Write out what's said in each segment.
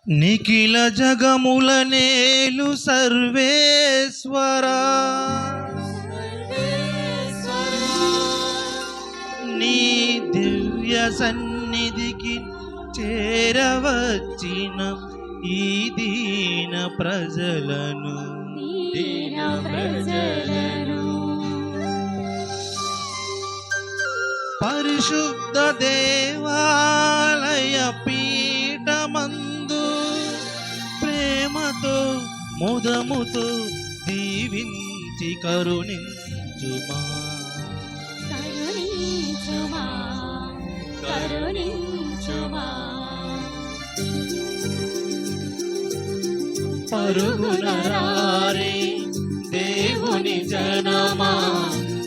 నిఖిల జగముల నేలు సర్వేశ్వరా, నీ దివ్య సన్నిధికి చేరవచ్చిన ఈ దీన ప్రజలను పరిశుద్ధ దేవాలయ పీఠమందు ప్రేమతో ముదముతో దీవించి కరుణించుమా. పరుగున రారే దేవుని జనమా,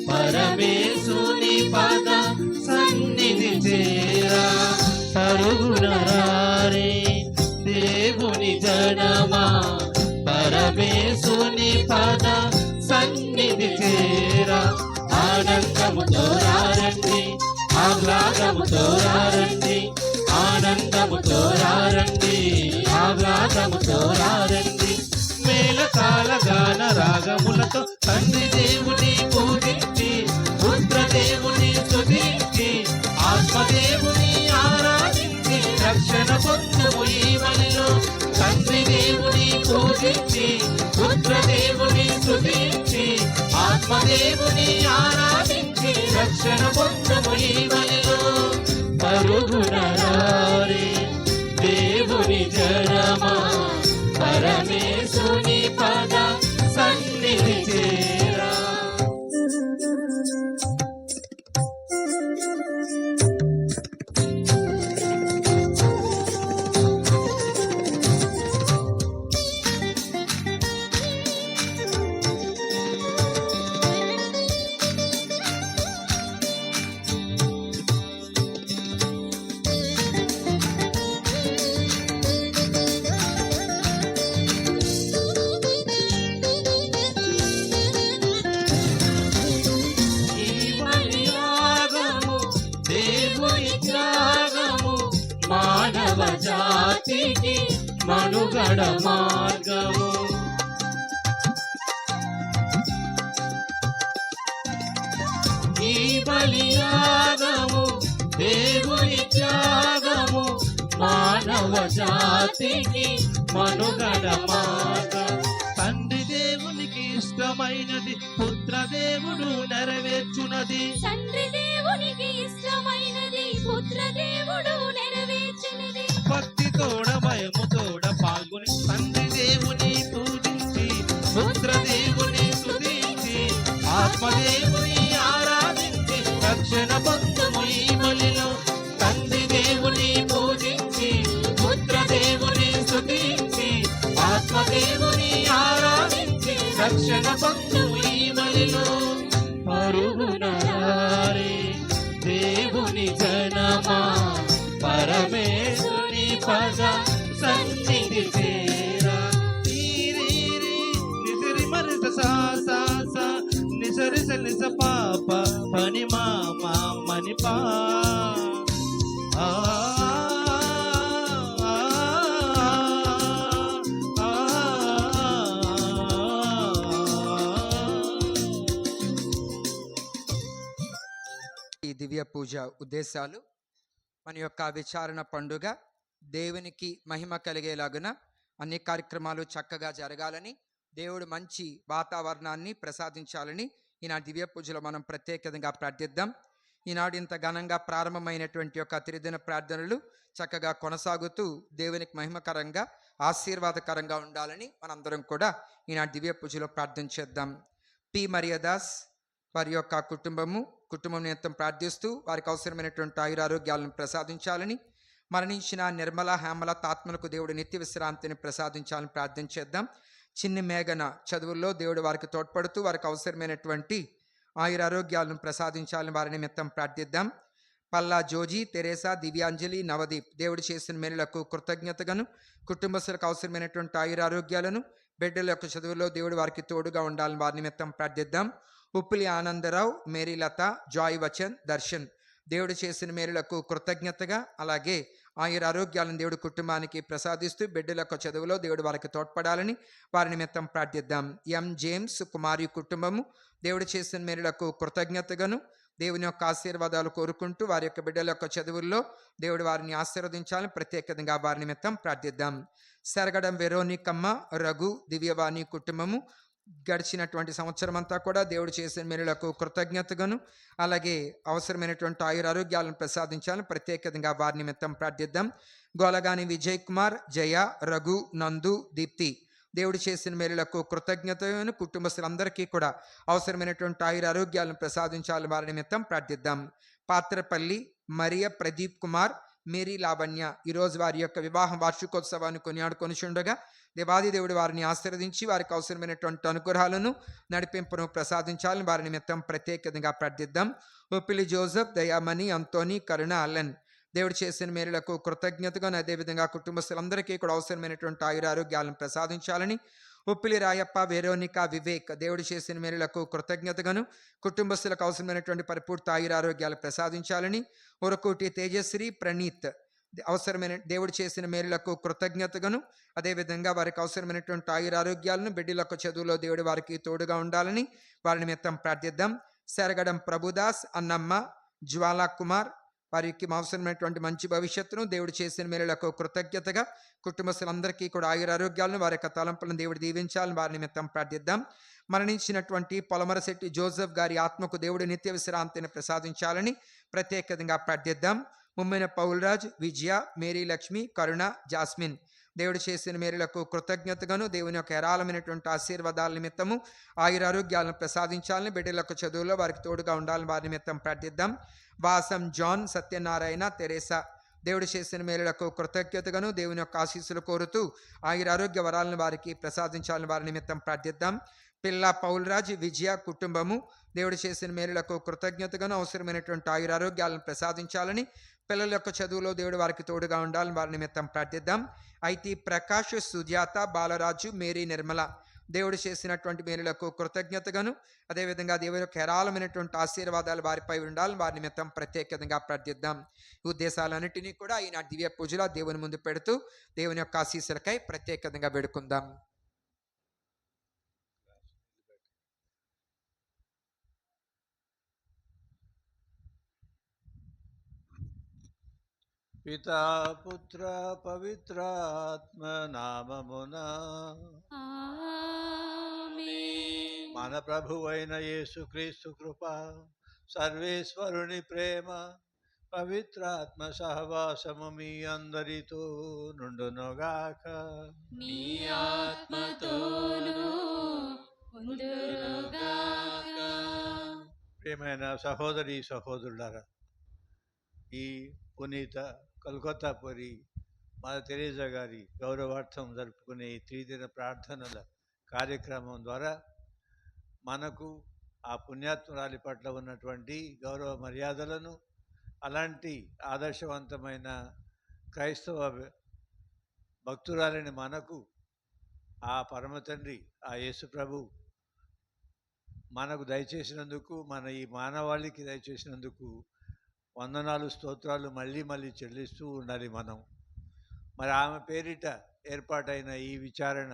పరమేశుని పద సన్నిధి చేరా. పరుగున రారే దేవుని జనమా, పరమేశుని పద సన్నిధి చేరా. ఆనందముతో రారండి, ఆహ్లాదముతో రారండి, ఆనందముతో రారండి, ఆహ్లాదముతో రారండి. మేళతాళ గాన రాగములతో తండ్రి దేవుని పూజించి, పుత్ర దేవుని స్తుతించి, ఆత్మదేవుని ఆరాధించి రక్షణ పొందుము ఈ బలిలో. తండ్రి దేవుని పూజించి, పుత్ర దేవుని స్తుతించి, ఆత్మదేవుని ఆరాధించి రక్షణ పొందుము ఈ బలిలో. పరుగున రారే దేవుని జనమా, పరమేశుని పద సన్నిధి చేరా. మానవ జాతికి మనుగడ మార్గము, ఈ బలియాగము దేవుని త్యాగము. మానవ జాతికి మనుగడ మార్గము. తండ్రి దేవునికి ఇష్టమైనది పుత్ర దేవుడు నెరవేర్చునది. తండ్రి దేవునికి ఇష్టమైనది పుత్ర దేవుడు నెరవేర్చునది. భక్తి తోడ భయము తోడ పాల్గొని తండ్రి దేవుని పూజించి, పుత్ర దేవుని స్తుతించి, ఆత్మదేవుని ఆరాధించి రక్షణ పొందుము ఈ బలిలో. తండ్రి దేవుని పూజించి, పుత్ర దేవుని స్తుతించి, ఆత్మదేవుని ఆరాధించి రక్షణ పొందుము ఈ బలిలో. పరుగున రారే దేవుని జనమా, పరమేశుని పద సన్నిధి చేరా. నిసరి మరిస సా సా సా, నిసరి సలిస పాప పని మా మని పా. ఈ దివ్య పూజ ఉద్దేశాలు: మన యొక్క విచారణ పండుగ దేవునికి మహిమ కలిగేలాగున అన్ని కార్యక్రమాలు చక్కగా జరగాలని, దేవుడు మంచి వాతావరణాన్ని ప్రసాదించాలని ఈనాడు దివ్య పూజలో మనం ప్రత్యేకంగా ప్రార్థిద్దాం. ఈనాడు ఇంత ఘనంగా ప్రారంభమైనటువంటి యొక్క త్రిదిన ప్రార్థనలు చక్కగా కొనసాగుతూ దేవునికి మహిమకరంగా ఆశీర్వాదకరంగా ఉండాలని మనందరం కూడా ఈనాడు దివ్య పూజలో ప్రార్థన చేద్దాం. పి మరియదాస్ వారి యొక్క కుటుంబం నిమిత్తం ప్రార్థిస్తూ వారికి అవసరమైనటువంటి ఆయురారోగ్యాలను ప్రసాదించాలని, మరణించిన నిర్మల హేమల ఆత్మలకు దేవుడు నిత్య విశ్రాంతిని ప్రసాదించాలని ప్రార్థన చేద్దాం. చిన్ని మేఘన చదువుల్లో దేవుడు వారికి తోడ్పడుతూ వారికి అవసరమైనటువంటి ఆయురారోగ్యాలను ప్రసాదించాలని వారి నిమిత్తం ప్రార్థిద్దాం. పల్లా జోజీ, తెరేసా, దివ్యాంజలి, నవదీప్ దేవుడు చేసిన మేలులకు కృతజ్ఞతగాను, కుటుంబస్తులకు అవసరమైనటువంటి ఆయురారోగ్యాలను, బిడ్డల యొక్క చదువుల్లో దేవుడు వారికి తోడుగా ఉండాలని వారి నిమిత్తం ప్రార్థిద్దాం. ఉప్పులి ఆనందరావు, మేరీలత, జాయ్ వచన్, దర్శన్ దేవుడు చేసిన మేలులకు కృతజ్ఞతగా, అలాగే ఆయుర ఆరోగ్యాలను దేవుడు కుటుంబానికి ప్రసాదిస్తూ బిడ్డల యొక్క చదువులో దేవుడు వారికి తోడ్పడాలని వారి నిమిత్తం ప్రార్థిద్దాం. ఎం జేమ్స్ కుమారి కుటుంబము దేవుడు చేసిన మేలులకు కృతజ్ఞతగాను దేవుని యొక్క ఆశీర్వాదాలు కోరుకుంటూ వారి యొక్క బిడ్డల యొక్క చదువుల్లో దేవుడు వారిని ఆశీర్వదించాలని ప్రత్యేకంగా వారి నిమిత్తం ప్రార్థిద్దాం. సెరగడం వెరోనికమ్మ రఘు దివ్యవాణి కుటుంబము గడిచినటువంటి సంవత్సరం అంతా కూడా దేవుడు చేసిన మేలులకు కృతజ్ఞతగాను అలాగే అవసరమైనటువంటి ఆయుర ఆరోగ్యాలను ప్రసాదించాలని ప్రత్యేకంగా వారి నిమిత్తం ప్రార్థిద్దాం. గోలగాని విజయ్ కుమార్ జయ రఘు నందు దీప్తి దేవుడు చేసిన మేలులకు కృతజ్ఞతను కుటుంబస్తులందరికీ కూడా అవసరమైనటువంటి ఆయుర ఆరోగ్యాలను ప్రసాదించాలని వారి నిమిత్తం ప్రార్థిద్దాం. పాత్రపల్లి మరియ ప్రదీప్ కుమార్ మేరీ లావణ్య ఈరోజు వారి యొక్క వివాహ వార్షికోత్సవాన్ని కొనియాడుకొనిచుండగా దేవాది దేవుడు వారిని ఆశీర్వదించి వారికి అవసరమైనటువంటి అనుగ్రహాలను నడిపింపును ప్రసాదించాలని వారి నిమిత్తం ప్రత్యేకంగా ప్రార్థిద్దాం. ఉప్పిలి జోసెఫ్ దయామణి అంతోని కరుణ అల్లన్ దేవుడు చేసిన మేలులకు కృతజ్ఞతగా అదేవిధంగా కుటుంబస్తులందరికీ కూడా అవసరమైనటువంటి ఆయుర ఆరోగ్యాలను ప్రసాదించాలని ఉప్పిలి రాయప్ప వెరోనిక వివేక్ దేవుడు చేసిన మేలులకు కృతజ్ఞతగాను కుటుంబస్తులకు అవసరమైనటువంటి పరిపూర్తి ఆయుర ఆరోగ్యాలు ప్రసాదించాలని ఉరకోటి తేజశ్రీ ప్రణీత్ అవసరమైన దేవుడు చేసిన మేలులకు కృతజ్ఞతగాను అదేవిధంగా వారికి అవసరమైనటువంటి ఆయుర ఆరోగ్యాలను బిడ్డలకు చదువులో దేవుడు వారికి తోడుగా ఉండాలని వారి నిమిత్తం ప్రార్థిద్దాం. సెరగడం ప్రభుదాస్ అన్నమ్మ జ్వాలా కుమార్ వారికి అవసరమైనటువంటి మంచి భవిష్యత్తును దేవుడు చేసిన మేలులకు కృతజ్ఞతగా కుటుంబస్తులందరికీ కూడా ఆయుర ఆరోగ్యాలను వారి యొక్క తలంపులను దేవుడు దీవించాలని వారి నిమిత్తం ప్రార్థిద్దాం. మరణించినటువంటి పొలమరశెట్టి జోసెఫ్ గారి ఆత్మకు దేవుడు నిత్య విశ్రాంతిని ప్రసాదించాలని ప్రత్యేకంగా ప్రార్థిద్దాం. ముమ్మిన పౌల్రాజ్ విజయ మేరీ లక్ష్మి కరుణ జాస్మిన్ దేవుడు చేసిన మేలులకు కృతజ్ఞతగాను దేవుని యొక్క ఏరాళమైనటువంటి ఆశీర్వాదాల నిమిత్తము ఆయుర ఆరోగ్యాలను ప్రసాదించాలని బిడ్డలకు చదువులో వారికి తోడుగా ఉండాలని వారి నిమిత్తం ప్రార్థిద్దాం. వాసం జాన్ సత్యనారాయణ తెరేసా దేవుడు చేసిన మేలులకు కృతజ్ఞతగాను దేవుని యొక్క ఆశీస్సులు కోరుతూ ఆయుర ఆరోగ్య వరాలను వారికి ప్రసాదించాలని వారి నిమిత్తం ప్రార్థిద్దాం. పిల్ల పౌల్రాజ్ విజయ కుటుంబము దేవుడు చేసిన మేలులకు కృతజ్ఞతగాను అవసరమైనటువంటి ఆయుర ఆరోగ్యాలను ప్రసాదించాలని పిల్లల యొక్క చదువులో దేవుడు వారికి తోడుగా ఉండాలని వారి నిమిత్తం ప్రార్థిద్దాం. ఐటీ ప్రకాష్ సుజాత బాలరాజు మేరీ నిర్మల దేవుడు చేసినటువంటి మేలులకు కృతజ్ఞతగాను అదేవిధంగా దేవుని యొక్క హేరాళమైనటువంటి ఆశీర్వాదాలు వారిపై ఉండాలని వారి నిమిత్తం ప్రత్యేకంగా ప్రార్థిద్దాం. ఈ ఉద్దేశాలన్నింటినీ కూడా ఈనాటి దివ్య పూజలో దేవుని ముందు పెడుతూ దేవుని యొక్క ఆశీస్సులకై ప్రత్యేకంగా వేడుకుందాం. పితా పుత్ర పవిత్రాత్మ నామమున ఆమేన్. మన ప్రభువైన యేసుక్రీస్తు కృప సర్వేశ్వరుని ప్రేమ పవిత్రాత్మ సహవాసము మీ అందరితో నుండునుగాక. మీ ఆత్మతోనూ ఉండునుగాక. ప్రియమైన సహోదరి సహోదరులారా, ఈ పునీత కల్కత్తాపురి మదర్ తెరేసా గారి గౌరవార్థం జరుపుకునే ఈ త్రిదిన ప్రార్థనల కార్యక్రమం ద్వారా మనకు ఆ పుణ్యాత్మురాలి పట్ల ఉన్నటువంటి గౌరవ మర్యాదలను అలాంటి ఆదర్శవంతమైన క్రైస్తవ భక్తురాలిని మనకు ఆ పరమ తండ్రి ఆ యేసు ప్రభు మనకు దయచేసినందుకు మన ఈ మానవాళికి దయచేసినందుకు వందనాలు స్తోత్రాలు మళ్ళీ మళ్ళీ చెల్లిస్తూ ఉండాలి మనం. మరి ఆమె పేరిట ఏర్పాటైన ఈ విచారణ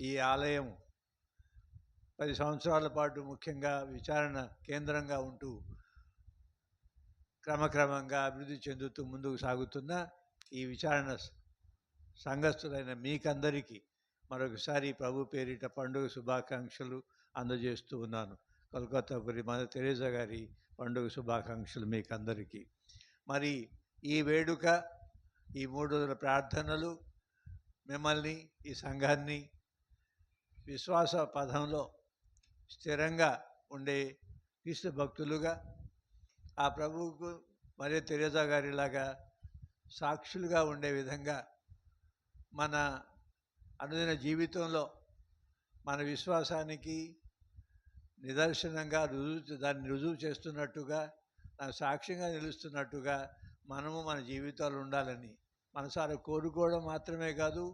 ఈ ఆలయం 10 సంవత్సరాల పాటు ముఖ్యంగా విచారణ కేంద్రంగా ఉంటూ క్రమక్రమంగా అభివృద్ధి చెందుతూ ముందుకు సాగుతున్న ఈ విచారణ సంఘస్థులైన మీకందరికీ మరొకసారి ప్రభు పేరిట పండుగ శుభాకాంక్షలు అందజేస్తూ ఉన్నాను. కల్కత్తాపురి మదర్ తెరేసా గారి పండుగ శుభాకాంక్షలు మీకు అందరికీ. మరి ఈ వేడుక ఈ 3 రోజుల ప్రార్థనలు మిమ్మల్ని ఈ సంఘాన్ని విశ్వాస పథంలో స్థిరంగా ఉండే క్రీస్తు భక్తులుగా ఆ ప్రభువుకు మరే తెరేసా గారిలాగా సాక్షులుగా ఉండే విధంగా మన అనుదిన జీవితంలో మన విశ్వాసానికి నిదర్శనంగా దాన్ని రుజువు చేస్తున్నట్టుగా సాక్ష్యంగా నిలుస్తున్నట్టుగా మనము మన జీవితాలు ఉండాలని మనసారా కోరుకోవడం మాత్రమే కాదు,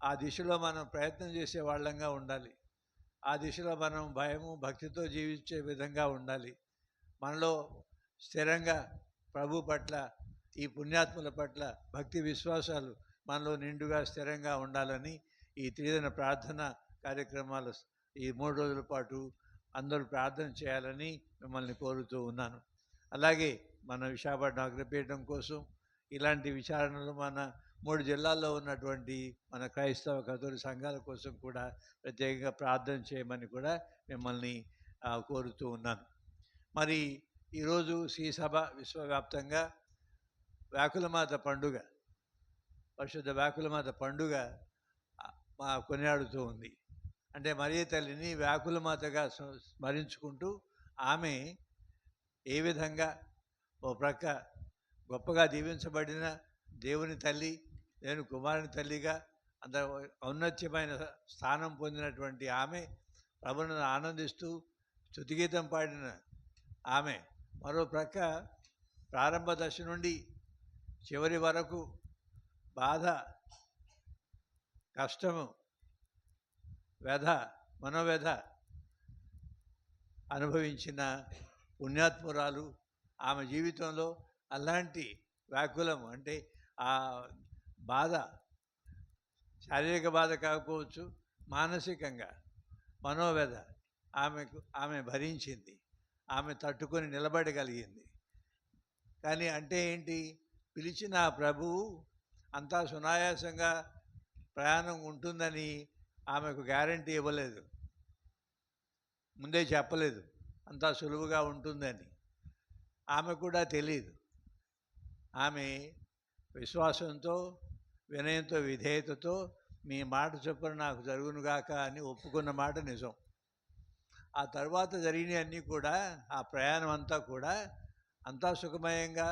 ఆ దిశలో మనం ప్రయత్నం చేసే వాళ్ళంగా ఉండాలి. ఆ దిశలో మనం భయము భక్తితో జీవించే విధంగా ఉండాలి. మనలో స్థిరంగా ప్రభు పట్ల ఈ పుణ్యాత్ముల పట్ల భక్తి విశ్వాసాలు మనలో నిండుగా స్థిరంగా ఉండాలని ఈ త్రిదిన ప్రార్థన కార్యక్రమాలు ఈ 3 రోజుల పాటు అందరూ ప్రార్థన చేయాలని మిమ్మల్ని కోరుతూ ఉన్నాను. అలాగే మన విశాఖపట్నం అగ్రపీఠం కోసం ఇలాంటి విచారణలు మన 3 జిల్లాల్లో ఉన్నటువంటి మన క్రైస్తవ కథోలిక సంఘాల కోసం కూడా ప్రత్యేకంగా ప్రార్థన చేయమని కూడా మిమ్మల్ని కోరుతూ ఉన్నాను. మరి ఈరోజు శ్రీ సభ విశ్వవ్యాప్తంగా వ్యాకులమాత పండుగ, పరిశుద్ధ వ్యాకులమాత పండుగ కొనియాడుతూ ఉంది. అంటే మరియ తల్లిని వ్యాకులమాతగా స్మరించుకుంటూ ఆమె ఏ విధంగా ఓ ప్రక్క గొప్పగా దీవించబడిన దేవుని తల్లి, దేవుని కుమారుని తల్లిగా అంత ఔన్నత్యమైన స్థానం పొందినటువంటి ఆమె ప్రభువును ఆనందిస్తూ స్తుతిగీతం పాడిన ఆమె మరో ప్రక్క ప్రారంభ దశ నుండి చివరి వరకు బాధ, కష్టము, వ్యధ, మనోవ్యధ అనుభవించిన పుణ్యాత్మురాలు. ఆమె జీవితంలో అలాంటి వ్యాకులం అంటే ఆ బాధ శారీరక బాధ కాకపోవచ్చు, మానసికంగా మనోవ్యధ ఆమె భరించింది, ఆమె తట్టుకొని నిలబడగలిగింది. కానీ అంటే ఏంటి, పిలిచిన ఆ ప్రభువు అంతా సునాయాసంగా ప్రయాణం ఉంటుందని ఆమెకు గ్యారంటీ ఇవ్వలేదు, ముందే చెప్పలేదు అంతా సులువుగా ఉంటుందని. ఆమె కూడా తెలియదు. ఆమె విశ్వాసంతో, వినయంతో, విధేయతతో మీ మాట చొప్పున నాకు జరుగునుగాక అని ఒప్పుకున్న మాట నిజం. ఆ తర్వాత జరిగినవన్నీ కూడా, ఆ ప్రయాణం అంతా కూడా అంతా సుఖమయంగా,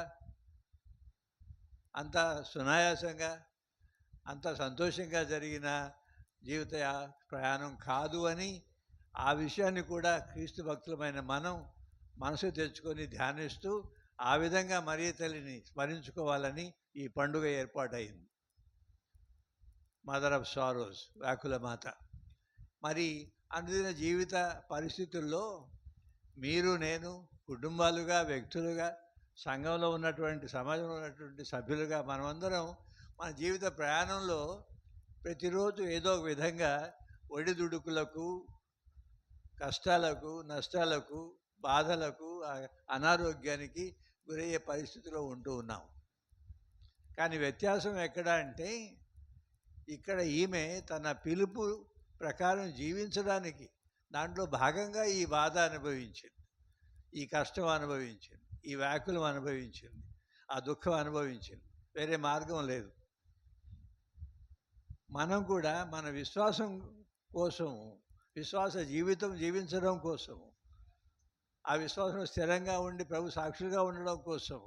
అంతా సునాయాసంగా, అంత సంతోషంగా జరిగిన జీవిత ప్రయాణం కాదు అని ఆ విషయాన్ని కూడా క్రీస్తు భక్తులమైన మనం మనసు తెచ్చుకొని ధ్యానిస్తూ ఆ విధంగా మరియ తల్లిని స్మరించుకోవాలని ఈ పండుగ ఏర్పాటైంది. మదర్ ఆఫ్ సారోస్, వ్యాకుల మాత. మరి అనుదిన జీవిత పరిస్థితుల్లో మీరు, నేను, కుటుంబాలుగా, వ్యక్తులుగా, సంఘంలో ఉన్నటువంటి, సమాజంలో ఉన్నటువంటి సభ్యులుగా మనమందరం మన జీవిత ప్రయాణంలో ప్రతిరోజు ఏదో ఒక విధంగా ఒడిదుడుకులకు, కష్టాలకు, నష్టాలకు, బాధలకు, అనారోగ్యానికి గురయ్యే పరిస్థితిలో ఉంటూ ఉన్నాం. కానీ వ్యత్యాసం ఎక్కడ అంటే, ఇక్కడ ఈమె తన పిలుపు ప్రకారం జీవించడానికి దాంట్లో భాగంగా ఈ బాధ అనుభవించింది, ఈ కష్టం అనుభవించింది, ఈ వ్యాకులం అనుభవించింది, ఆ దుఃఖం అనుభవించింది. వేరే మార్గం లేదు. మనం కూడా మన విశ్వాసం కోసం, విశ్వాస జీవితం జీవించడం కోసం, ఆ విశ్వాసం స్థిరంగా ఉండి ప్రభు సాక్షులుగా ఉండడం కోసం,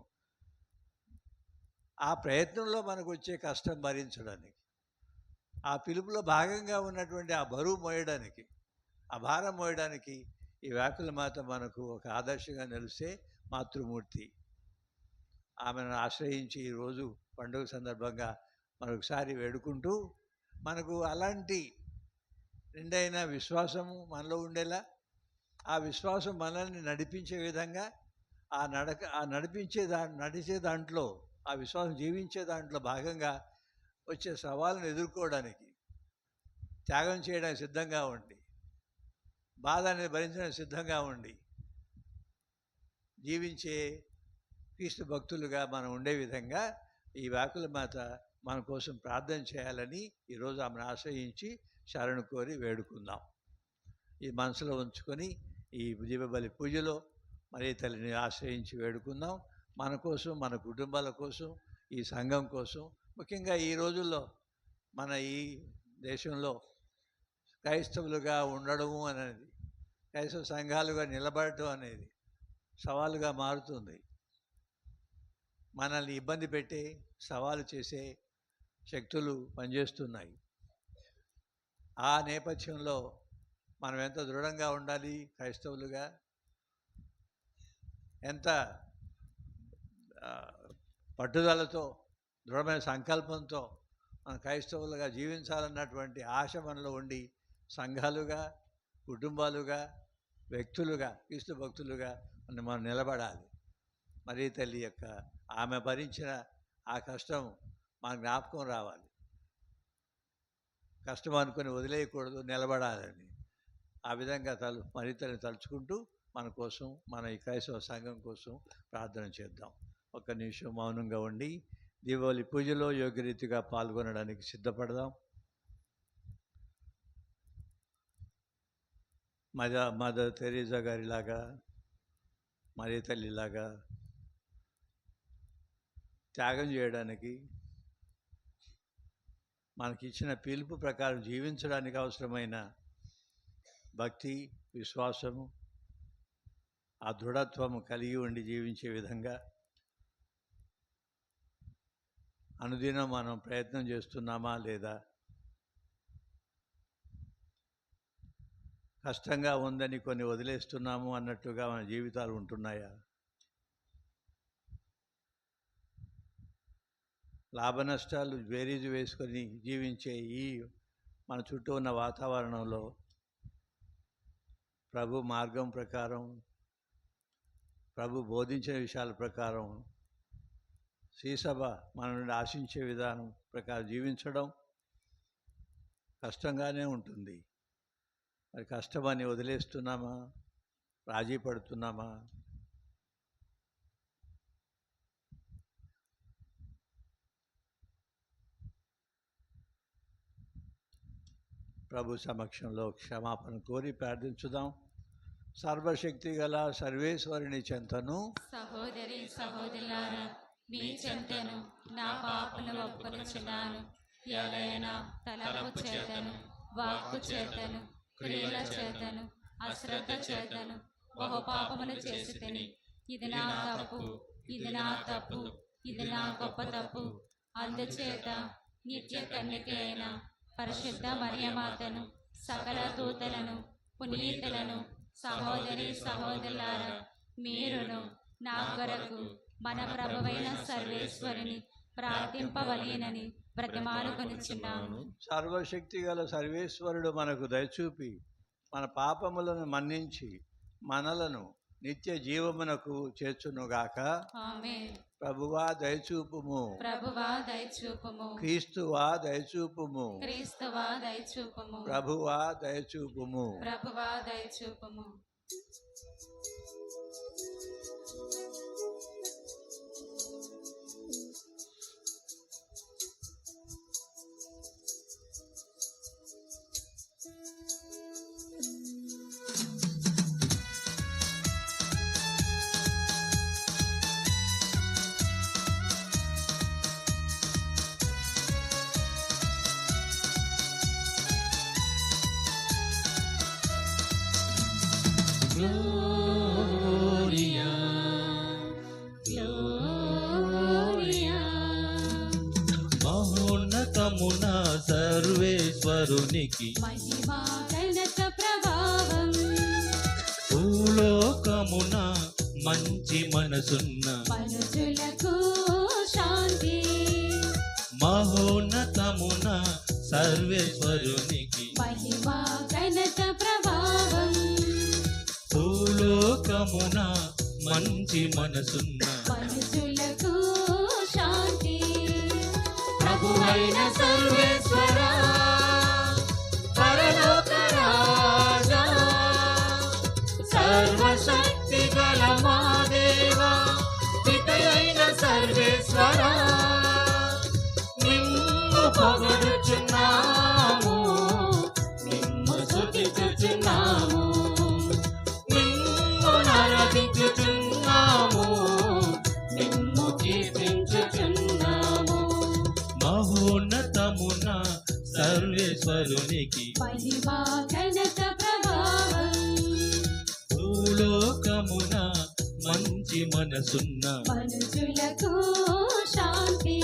ఆ ప్రయత్నంలో మనకు వచ్చే కష్టం భరించడానికి, ఆ పిలుపులో భాగంగా ఉన్నటువంటి ఆ బరువు మోయడానికి, ఆ భారం మోయడానికి ఈ వ్యాకుల మాత మనకు ఒక ఆదర్శంగా నిలిస్తే మాతృమూర్తి. ఆమెను ఆశ్రయించి ఈరోజు పండుగ సందర్భంగా మరొకసారి వేడుకుంటూ, మనకు అలాంటి నిండైన విశ్వాసము మనలో ఉండేలా, ఆ విశ్వాసం మనల్ని నడిపించే విధంగా, నడిచే దాంట్లో, ఆ విశ్వాసం జీవించే దాంట్లో భాగంగా వచ్చే సవాళ్ళను ఎదుర్కోవడానికి, త్యాగం చేయడానికి సిద్ధంగా ఉండి, బాధ అనేది భరించడానికి సిద్ధంగా ఉండి జీవించే క్రీస్తు భక్తులుగా మనం ఉండే విధంగా ఈ వ్యాకుల మాత మన కోసం ప్రార్థన చేయాలని ఈరోజు ఆమెను ఆశ్రయించి శరణు కోరి వేడుకుందాం. ఈ మనసులో ఉంచుకొని ఈ దీపబలి పూజలో మరి తల్లిని ఆశ్రయించి వేడుకుందాం. మన కోసం, మన కుటుంబాల కోసం, ఈ సంఘం కోసం, ముఖ్యంగా ఈ రోజుల్లో మన ఈ దేశంలో క్రైస్తవులుగా ఉండడము అనేది, క్రైస్తవ సంఘాలుగా నిలబడటం అనేది సవాలుగా మారుతుంది. మనల్ని ఇబ్బంది పెట్టి సవాలు చేసే శక్తులు పనిచేస్తున్నాయి. ఆ నేపథ్యంలో మనం ఎంత దృఢంగా ఉండాలి క్రైస్తవులుగా, ఎంత పట్టుదలతో, దృఢమైన సంకల్పంతో మన క్రైస్తవులుగా జీవించాలన్నటువంటి ఆశ మనలో ఉండి సంఘాలుగా, కుటుంబాలుగా, వ్యక్తులుగా, క్రీస్తు భక్తులుగా మనం నిలబడాలి. మరియ తల్లి యొక్క ఆమె భరించిన ఆ కష్టం మన జ్ఞాపకం రావాలి. కష్టం అనుకుని వదిలేయకూడదు, నిలబడాలని. ఆ విధంగా మరియ తల్లిని తలుచుకుంటూ మన కోసం, మన ఈ క్రైస్తవ సంఘం కోసం ప్రార్థన చేద్దాం. ఒక్క నిమిషం మౌనంగా ఉండి దీపావళి పూజలో యోగ్యరీతిగా పాల్గొనడానికి సిద్ధపడదాం. మదర్ తెరీసా గారిలాగా, మరియ తల్లిలాగా త్యాగం చేయడానికి, మనకిచ్చిన పిలుపు ప్రకారం జీవించడానికి అవసరమైన భక్తి, విశ్వాసము, ఆ దృఢత్వము కలిగి ఉండి జీవించే విధంగా అనుదినం మనం ప్రయత్నం చేస్తున్నామా లేదా? కష్టంగా ఉందని కొన్ని వదిలేస్తున్నాము అన్నట్టుగా మన జీవితాలు ఉంటున్నాయా? లాభ నష్టాలు బేరీజు వేసుకొని జీవించే ఈ మన చుట్టూ ఉన్న వాతావరణంలో ప్రభు మార్గం ప్రకారం, ప్రభు బోధించిన విషయాల ప్రకారం, శ్రీసభ మన నుండి ఆశించే విధానం ప్రకారం జీవించడం కష్టంగానే ఉంటుంది. మరి కష్టమని వదిలేస్తున్నామా? రాజీ పడుతున్నామా? ప్రభు సమక్షంలో క్షమాపణ కోరి ప్రార్థించుదాం. సర్వశక్తి గల సర్వేశ్వరుని చెంతను, సహోదరి సహోదరులారా, మీ చెంతను నా పాపను ఒప్పుకొనుచున్నాను. ఎలైనా తలపు చేతను, వాక్కు చేతను, క్రియల చేతను, అశ్రద్ధ చేతను బహు పాపములు చేసి తిని. ఇది నా తప్పు, ఇది నా తప్పు, ఇది నా గొప్ప తప్పు. అందుచేత నిత్య కన్యక అయిన పరిశుద్ధ మరియమాతను, సకల దూతలను, పునీతులను, సహోదరి సహోదరులారా, మీరును నా కొరకు మన ప్రభువైన సర్వేశ్వరుని ప్రార్థింపవలెనని బ్రతిమాలుకొనుచున్నాను. సర్వశక్తి గల సర్వేశ్వరుడు మనకు దయచూపి మన పాపములను మన్నించి మనలను నిత్య జీవమునకు చేర్చునుగాక. ఆమేన్. ప్రభువా దయచూపుము, ప్రభువా దయచూపుము, క్రీస్తువా దయచూపుము, క్రీస్తువా దయచూపుము, ప్రభువా దయచూపుము. ప్రభువా దయచూపుము. Gloria, Gloria. మహోన్నతమున సర్వేశ్వరునికి మహిమా ఘనత ప్రభావం భూలోకమున మంచి మనసున్న మనుషులకు శాంతి. మహోన్నతమున సర్వేశ్వరునికి మహిమా ఘనత ప్రభావం భూలోకమున మంచి మనసున్న మనుషులకు శాంతి. ప్రభువైన సర్వేశ్వరా, పరలోక రాజా, సర్వశక్తి గల మా దేవా, పితయైన సర్వేశ్వరా, నిన్ను పొగడుచున్నాము, నిన్ను స్తుతించుచున్నాము, నిన్ను ఆరాధించుచున్నాము, నిన్ను కీర్తించుచున్నాము. మహోన్నతమున సర్వేశ్వరునికి మహిమా ఘనత ప్రభావం భూలోకమున మంచి మనసున్న మనుషులకు శాంతి.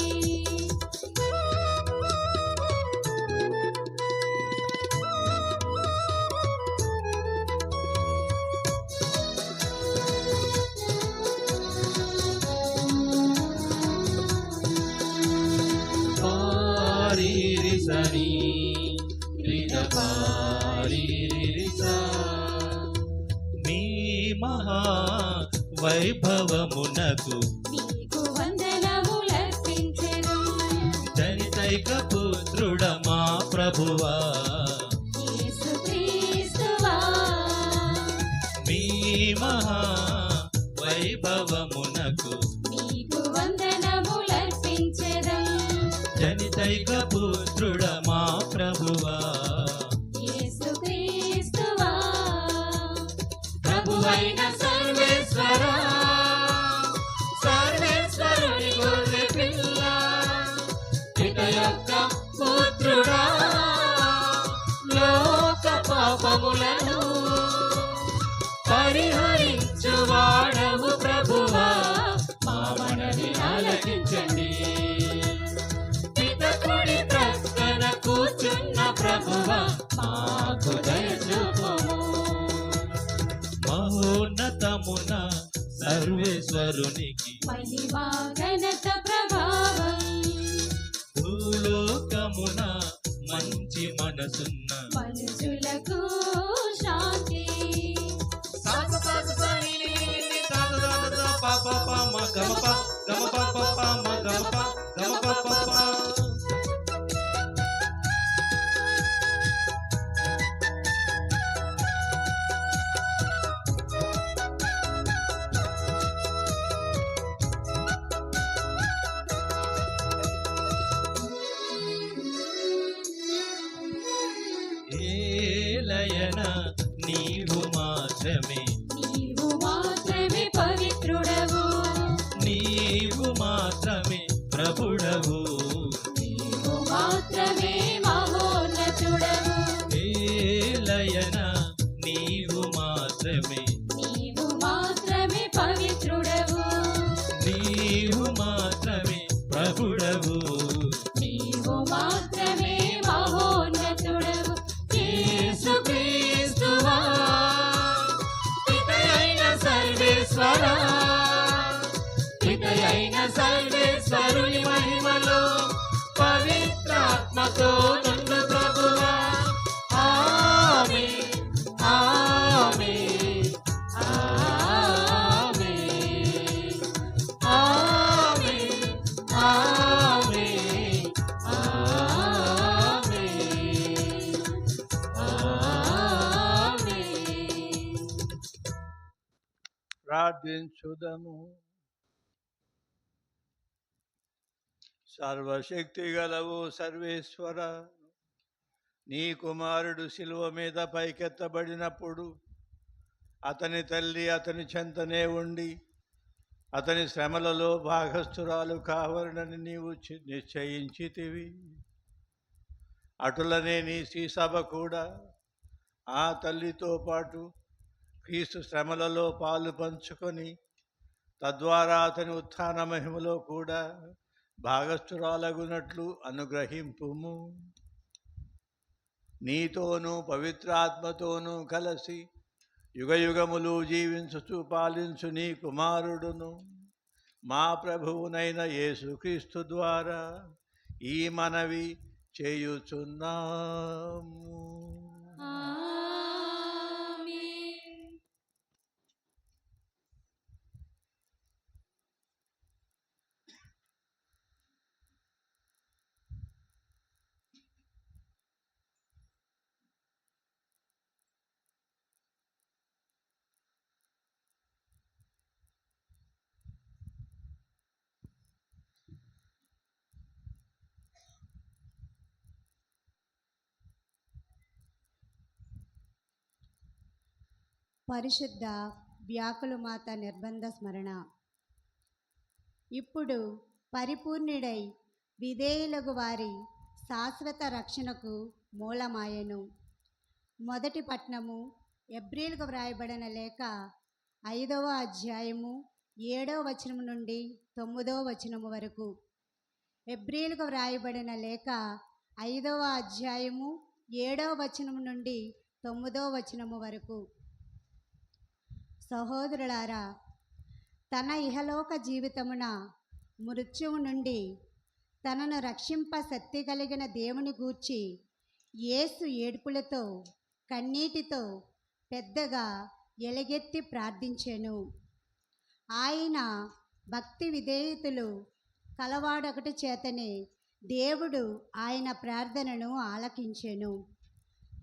పారిరిసని పారిరిసా మీ మహా వైభవమునకు నీకు వందనములర్పించెదం. జనితైక పుత్రుడ మా ప్రభువా యేసుక్రీస్తువా, మీ మహా వైభవమునకు నీకు వందనములర్పించెదం. జనితైక పుత్రుడ మా ప్రభువా యేసుక్రీస్తువా, ప్రభువైన సర్వేశ్వరా సర్వేశ్వరుని గొర్రె పిల్ల పిత యొక్క పుత్రుడా లోక పాపములను పరిహరించువాడవు ప్రభువా మా మనవి ఆలకించండి. పిత కుడి ప్రక్కన కూర్చున్న ప్రభువా మాకు దయచూపుము. మహోన్నతమున సర్వేశ్వరునికి మహిమా ఘనత ప్రభావం, భూలోకమున మంచి మనసున్న మనుషులకు శాంతి. ఏలయన నీవు మాత్రమే నీవు మాత్రమే పవిత్రుడవు, నీవు మాత్రమే ప్రభుడవు. నీవు మాత్రమే మహోన్నతుడవు, ఏలయన నీవు మాత్రమే నీవు మాత్రమే పవిత్రుడవు, నీవు మాత్రమే ప్రభుడవు. నీవు మాత్రమే మహోన్నతుడవు. యేసుక్రీస్తువా పితయైన సర్వేశ్వరా పితయైన సర్వేశ్వరుని మహిమలో పవిత్రాత్మతో నుండు ప్రభువా ఆమేన్ ఆమేన్ ఆమేన్ ఆమేన్ ఆమేన్ ఆమేన్. ప్రార్థించుదము. సర్వశక్తి గలవు సర్వేశ్వర, నీ కుమారుడు శిలువ మీద పైకెత్తబడినప్పుడు అతని తల్లి అతని చెంతనే ఉండి అతని శ్రమలలో భాగస్థురాలు కావాలని నీవు నిశ్చయించితివి. అటులనే నీ శ్రీసభ కూడా ఆ తల్లితో పాటు క్రీస్తు శ్రమలలో పాలు పంచుకొని తద్వారా అతని ఉత్థాన మహిమలో కూడా భాగస్థురాలగునట్లు అనుగ్రహింపుము. నీతోనూ పవిత్రాత్మతోనూ కలిసి యుగయుగములు జీవించుచు పాలించు నీ కుమారుడును మా ప్రభువునైన యేసుక్రీస్తు ద్వారా ఈ మనవి చేయుచున్నాము. ఆమేన్. పరిశుద్ధ వ్యాకులమాత నిర్బంధ స్మరణ. ఇప్పుడు పరిపూర్ణుడై విధేయులగు వారి శాశ్వత రక్షణకు మూలమాయెను. మొదటి పట్నము ఎబ్రీలకు వ్రాయబడిన లేఖ 5వ అధ్యాయము 7వ వచనము నుండి 9వ వచనము వరకు. ఎబ్రీలకు వ్రాయబడిన లేఖ 5వ అధ్యాయము 7వ వచనము నుండి 9వ వచనము వరకు. సహోదరులారా, తన ఇహలోక జీవితమున మృత్యువు నుండి తనను రక్షింప శక్తి కలిగిన దేవుని గూర్చి యేసు ఏడ్పులతో కన్నీటితో పెద్దగా ఎలుగెత్తి ప్రార్థించెను. ఆయన భక్తి విధేయతలు కలవాడొకటి చేతనే దేవుడు ఆయన ప్రార్థనను ఆలకించెను.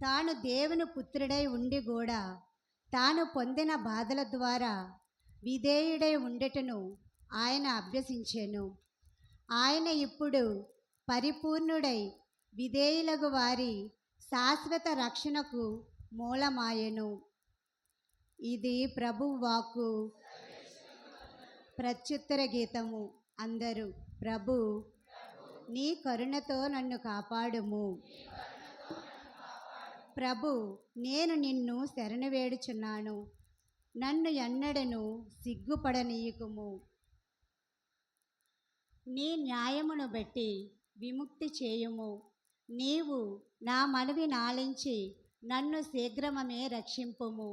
తాను దేవుని పుత్రుడై ఉండి కూడా తాను పొందిన బాధల ద్వారా విధేయుడై ఉండటను ఆయన అభ్యసించెను. ఆయన ఇప్పుడు పరిపూర్ణుడై విధేయులకు వారి శాశ్వత రక్షణకు మూలమాయెను. ఇది ప్రభువు వాక్కు. ప్రత్యుత్తర గీతము. అందరూ ప్రభు నీ కరుణతో నన్ను కాపాడుము. ప్రభు నేను నిన్ను శరణు వేడుచున్నాను, నన్ను ఎన్నడను సిగ్గుపడనీయకుము. నీ న్యాయమును బట్టి విముక్తి చేయుము. నీవు నా మనవి నాలించి నన్ను శీఘ్రమే రక్షింపుము.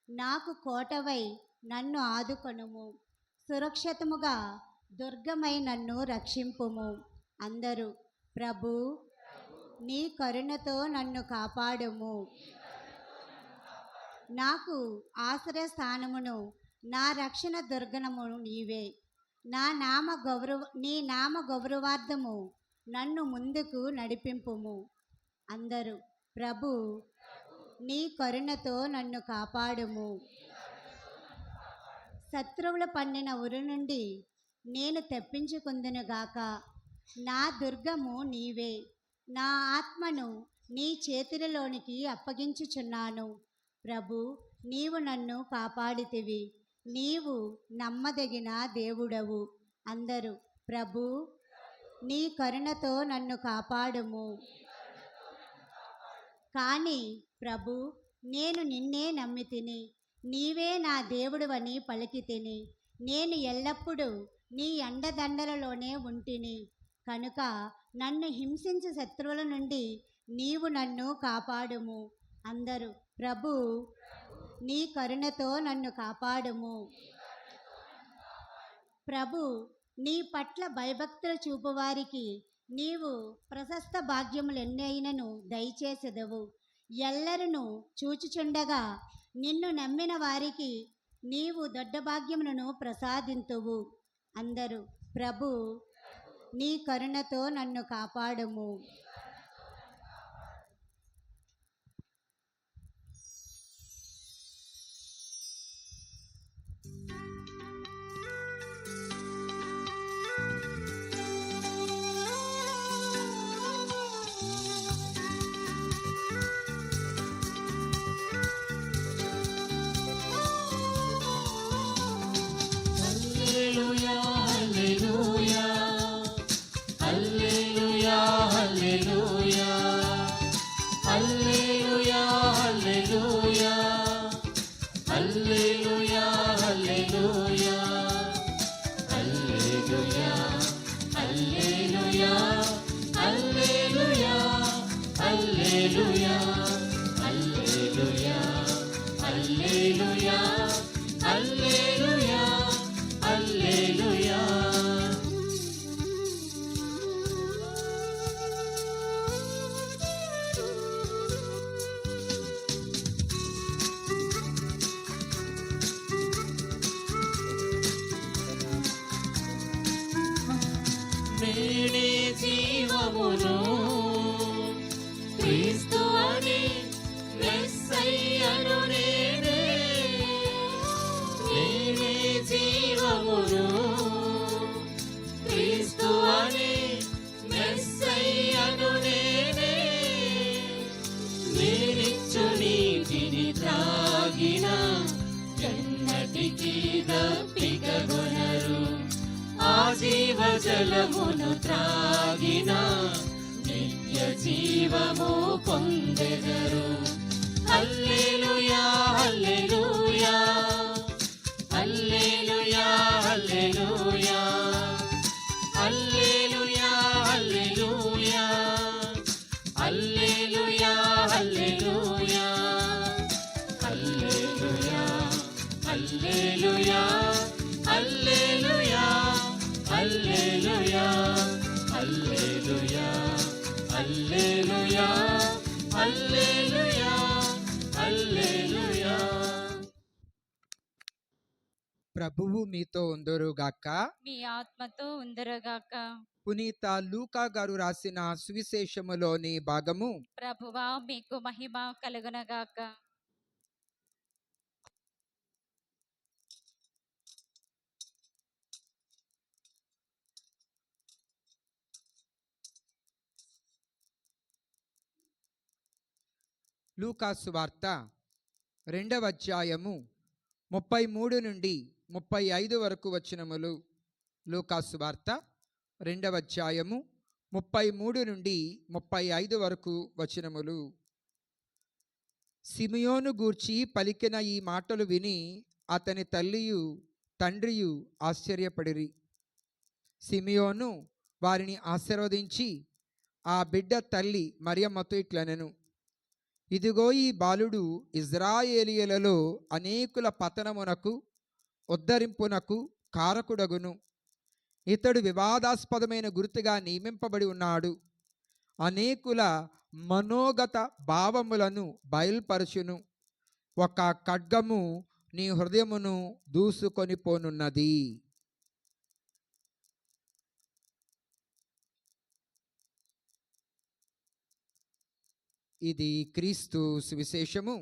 నాకు కోటవై నన్ను ఆదుకొనుము. సురక్షితముగా దుర్గమై నన్ను రక్షింపుము. అందరూ ప్రభు నీ కరుణతో నన్ను కాపాడుము. నాకు ఆశ్రయ స్థానమును నా రక్షణ దుర్గణము నీవే. నీ నామ గౌరవార్థము నన్ను ముందుకు నడిపింపుము. అందరూ ప్రభు నీ కరుణతో నన్ను కాపాడుము. శత్రువుల పన్నిన ఉరి నుండి నేను తప్పించుకుందునుగాక. నా దుర్గము నీవే. నా ఆత్మను నీ చేతులలోనికి అప్పగించుచున్నాను. ప్రభు నీవు నన్ను కాపాడితివి. నీవు నమ్మదగిన దేవుడవు. అందరూ ప్రభు నీ కరుణతో నన్ను కాపాడుము. కానీ ప్రభు నేను నిన్నే నమ్మి తిని నీవే నా దేవుడవని పలికి తిని నేను ఎల్లప్పుడూ నీ అండదండలలోనే ఉంటిని కనుక నన్ను హింసించు శత్రువుల నుండి నీవు నన్ను కాపాడుము. అందరూ ప్రభు నీ కరుణతో నన్ను కాపాడుము. ప్రభు నీ పట్ల భయభక్తులు చూపువారికి నీవు ప్రశస్త భాగ్యములెన్నైనను దయచేసెదవు. ఎల్లరను చూచుచుండగా నిన్ను నమ్మిన వారికి నీవు దొడ్డ భాగ్యములను ప్రసాదింతువు. అందరూ ప్రభు నీ కరుణతో నన్ను కాపాడుము. నేనే జీవమును క్రీస్తు అని మెస్సయ్యను నేనే. నేనే జీవమును క్రీస్తు అని మెస్సయ్యను నేనే. నేనిచ్చు నీటిని త్రాగిన ఎన్నటికీ దప్పికగొనరు. ఆజీవ జలమును త్రాగిన నిత్య జీవము పొందెదరు. హల్లెలూయా హల్లెలూయా హల్లెలూయా హల్లెలూయా హల్లెలూయా హల్లెలూయా హల్లెలూయా హల్లెలూయా హల్లెలూయా హల్లెలూయా హల్లెలూయా హల్లెలూయా హల్లెలూయా హల్లెలూయా హల్లెలూయా హల్లెలూయా. ప్రభువు మీతో ఉందరుగాక. మీ ఆత్మతో ఉందరగాక. పునీత లూకా గారు రాసిన సువిశేషములోని భాగము. ప్రభువా మీకు మహిమ కలుగునగాక. లూకా సువార్త 2వ అధ్యాయము 33 నుండి 35 వరకు వచనములు. లూకా సువార్త 2వ అధ్యాయము 33 నుండి 35 వరకు వచనములు. సిమియోను గూర్చి పలికిన ఈ మాటలు విని అతని తల్లియు తండ్రియు ఆశ్చర్యపడిరి. సిమియోను వారిని ఆశీర్వదించి ఆ బిడ్డ తల్లి మరియమ్మతో ఇట్లనెను: ఇదిగో ఈ బాలుడు ఇజ్రాయేలీయులలో అనేకుల పతనమునకు ఉద్ధరింపునకు కారకుడగును. ఇతడు వివాదాస్పదమైన గుర్తుగా నియమింపబడి ఉన్నాడు. అనేకుల మనోగత భావములను బయల్పరచును. ఒక ఖడ్గము నీ హృదయమును దూసుకొని పోనున్నది. ఇది క్రీస్తు సువిశేషము.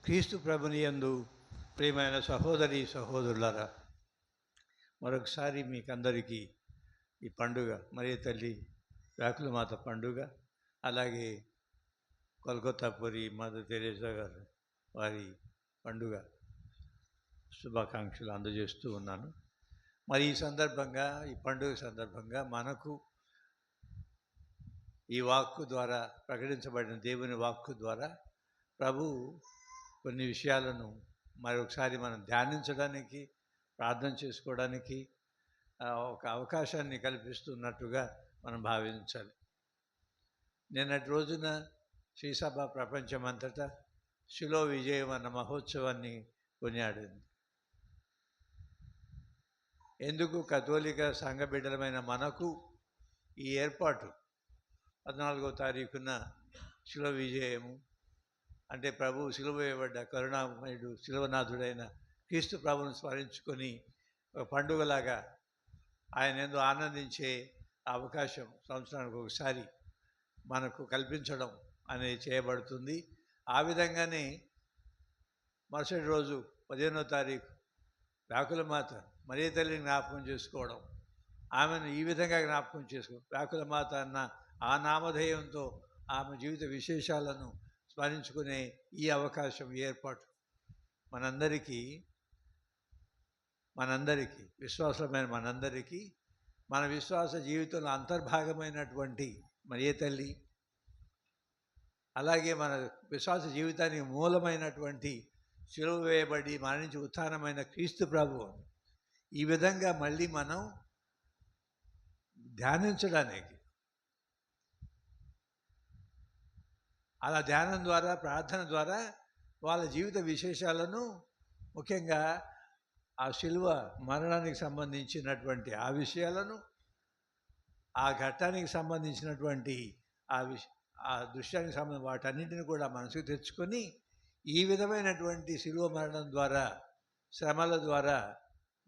క్రీస్తు ప్రభుని యందు ప్రియమైన సహోదరి సహోదరులారా, మరొకసారి మీకందరికీ ఈ పండుగ, మరియ తల్లి వ్యాకులమాత పండుగ, అలాగే కోల్కతాపురి మదర్ తెరేసా గారు వారి పండుగ శుభాకాంక్షలు అందజేస్తూ ఉన్నాను. మరి ఈ సందర్భంగా, ఈ పండుగ సందర్భంగా మనకు ఈ వాక్కు ద్వారా ప్రకటించబడిన దేవుని వాక్కు ద్వారా ప్రభు కొన్ని విషయాలను మరొకసారి మనం ధ్యానించడానికి, ప్రార్థన చేసుకోవడానికి ఒక అవకాశాన్ని కల్పిస్తున్నట్టుగా మనం భావించాలి. నిన్నటి రోజున శ్రీసభ ప్రపంచమంతటా శిలో విజయం అన్న మహోత్సవాన్ని కొనియాడింది. ఎందుకు కథోలిక సంఘ బిడ్డలమైన మనకు ఈ ఏర్పాటు 14వ తారీఖున శిలో విజయము అంటే ప్రభు సిలువ వేయబడ్డ కరుణామయుడు శిలువనాథుడైన క్రీస్తు ప్రభువును స్మరించుకొని ఒక పండుగలాగా ఆయన ఎందు ఆనందించే అవకాశం సంవత్సరానికి ఒకసారి మనకు కల్పించడం అనేది చేయబడుతుంది. ఆ విధంగానే మరుసటి రోజు 15వ తారీఖు వ్యాకులమాత మరియ తల్లిని జ్ఞాపకం చేసుకోవడం, ఆమెను ఈ విధంగా జ్ఞాపకం చేసుకోవడం, వ్యాకులమాత అన్న ఆ నామధేయంతో ఆమె జీవిత విశేషాలను స్మరించుకునే ఈ అవకాశం, ఏర్పాటు మనందరికీ విశ్వాసమైన మనందరికీ మన విశ్వాస జీవితంలో అంతర్భాగమైనటువంటి మరియ తల్లి, అలాగే మన విశ్వాస జీవితానికి మూలమైనటువంటి సిలువ వేయబడి మరణించి ఉత్థానమైన క్రీస్తు ప్రభువు, ఈ విధంగా మళ్ళీ మనం ధ్యానించడానికి, అలా ధ్యానం ద్వారా, ప్రార్థన ద్వారా వాళ్ళ జీవిత విశేషాలను, ముఖ్యంగా ఆ శిలువ మరణానికి సంబంధించినటువంటి ఆ విషయాలను, ఆ ఘట్టానికి సంబంధించినటువంటి ఆ దృశ్యానికి సంబంధించిన వాటన్నింటిని కూడా మనసుకు తెచ్చుకొని, ఈ విధమైనటువంటి శిలువ మరణం ద్వారా, శ్రమల ద్వారా,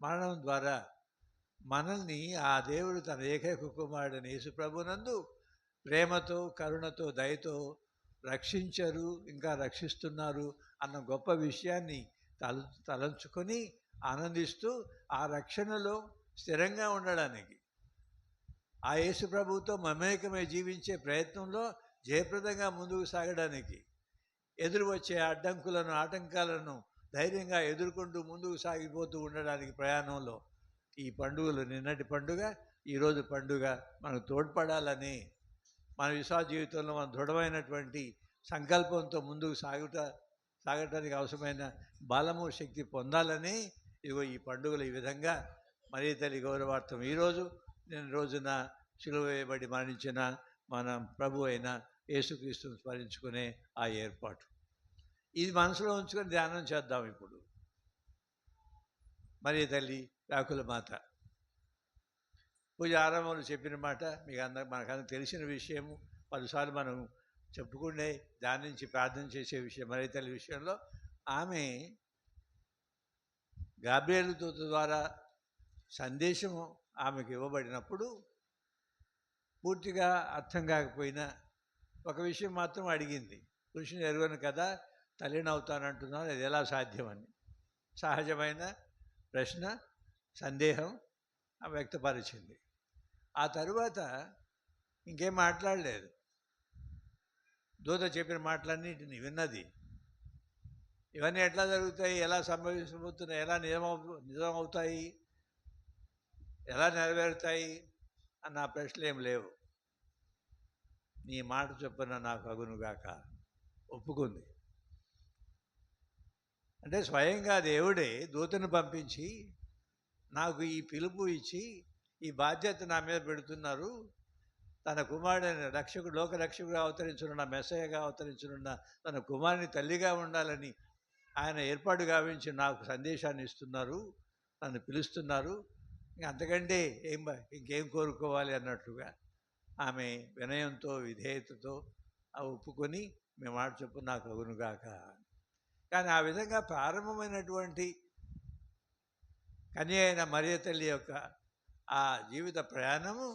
మరణం ద్వారా మనల్ని ఆ దేవుడు తన ఏకైక కుమారుడైన యేసు ప్రభునందు ప్రేమతో, కరుణతో, దయతో రక్షించరు, ఇంకా రక్షిస్తున్నారు అన్న గొప్ప విషయాన్ని తలంచుకొని ఆనందిస్తూ, ఆ రక్షణలో, స్థిరంగా ఉండడానికి, ఆ యేసు ప్రభువుతో మమేకమై జీవించే ప్రయత్నంలో జయప్రదంగా ముందుకు సాగడానికి, ఎదురు వచ్చే అడ్డంకులను ఆటంకాలను ధైర్యంగా ఎదుర్కొంటూ ముందుకు సాగిపోతూ ఉండడానికి ప్రయాణంలో ఈ పండుగలు, నిన్నటి పండుగ, ఈరోజు పండుగ మనకు తోడ్పడాలని, మన విశ్వాస జీవితంలో మన దృఢమైనటువంటి సంకల్పంతో ముందుకు సాగటానికి అవసరమైన బలము శక్తి పొందాలని ఇదిగో ఈ పండుగలు ఈ విధంగా మరియ తల్లి గౌరవార్థం ఈరోజు నేను రోజున సిలువ వేయబడి మరణించిన మన ప్రభు అయిన యేసుక్రీస్తుని స్మరించుకునే ఆ ఏర్పాటు. ఇది మనసులో ఉంచుకొని ధ్యానం చేద్దాం. ఇప్పుడు మరియ తల్లి వ్యాకుల మాత పూజ ఆరంభంలో చెప్పిన మాట మనకందరికి తెలిసిన విషయము. పలుసార్లు మనం చెప్పుకునే ధ్యానించి ప్రార్థన చేసే విషయం మరియ తల్లి విషయంలో. ఆమె గాబ్రియేలు దూత ద్వారా సందేశము ఆమెకు ఇవ్వబడినప్పుడు పూర్తిగా అర్థం కాకపోయినా ఒక విషయం మాత్రం అడిగింది. పురుషుని ఎరుగను కదా, తల్లిని అవుతానంటున్నాను, అది ఎలా సాధ్యమని. సహజమైన ప్రశ్న, సందేహం వ్యక్తపరిచింది. ఆ తరువాత ఇంకేం మాట్లాడలేదు. దూత చెప్పిన మాటలన్నింటినీ విన్నది. ఇవన్నీ ఎట్లా జరుగుతాయి, ఎలా సంభవించబోతున్నాయి, ఎలా నిజమవుతాయి, ఎలా నెరవేరుతాయి అన్న ప్రశ్నలు ఏం లేవు. నీ మాట చొప్పున నాకు అగునుగాక ఒప్పుకుంది. అంటే స్వయంగా దేవుడే దూతను పంపించి నాకు ఈ పిలుపు ఇచ్చి ఈ బాధ్యత నా మీద పెడుతున్నారు. తన కుమారుడైన రక్షకుడు, లోక రక్షకుడుగా అవతరించనున్న, మెస్సయ్యగా అవతరించనున్న తన కుమారుని తల్లిగా ఉండాలని ఆయన ఏర్పాటు గావించి నాకు సందేశాన్ని ఇస్తున్నారు, నన్ను పిలుస్తున్నారు. అంతకంటే ఇంకేం కోరుకోవాలి అన్నట్లుగా ఆమె వినయంతో విధేయతతో ఒప్పుకొని మేము మాట చెప్పు నాకు అగునుగాక. కానీ ఆ విధంగా ప్రారంభమైనటువంటి కన్య అయిన మరియ తల్లి యొక్క ఆ జీవిత ప్రయాణము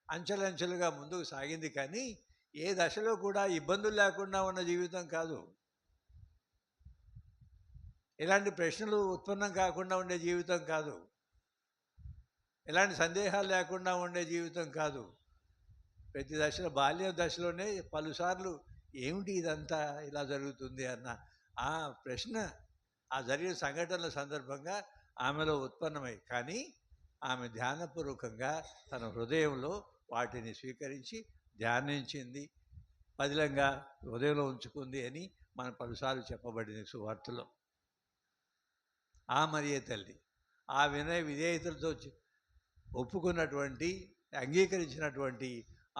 అంచెలంచెలుగా ముందుకు సాగింది. కానీ ఏ దశలో కూడా ఇబ్బందులు లేకుండా ఉన్న జీవితం కాదు. ఎలాంటి ప్రశ్నలు ఉత్పన్నం కాకుండా ఉండే జీవితం కాదు. ఎలాంటి సందేహాలు లేకుండా ఉండే జీవితం కాదు. ప్రతి దశలో, బాల్య దశలోనే పలుసార్లు ఏమిటి ఇదంతా ఇలా జరుగుతుంది అన్న ఆ ప్రశ్న ఆ జరిగిన సంఘటనల సందర్భంగా ఆమెలో ఉత్పన్నమై, కానీ ఆమె ధ్యానపూర్వకంగా తన హృదయంలో వాటిని స్వీకరించి ధ్యానించింది, పదిలంగా హృదయంలో ఉంచుకుంది అని మన పలుసార్లు చెప్పబడింది సువార్తలో. ఆ మరియ తల్లి ఆ వినయ విధేయతలతో ఒప్పుకున్నటువంటి, అంగీకరించినటువంటి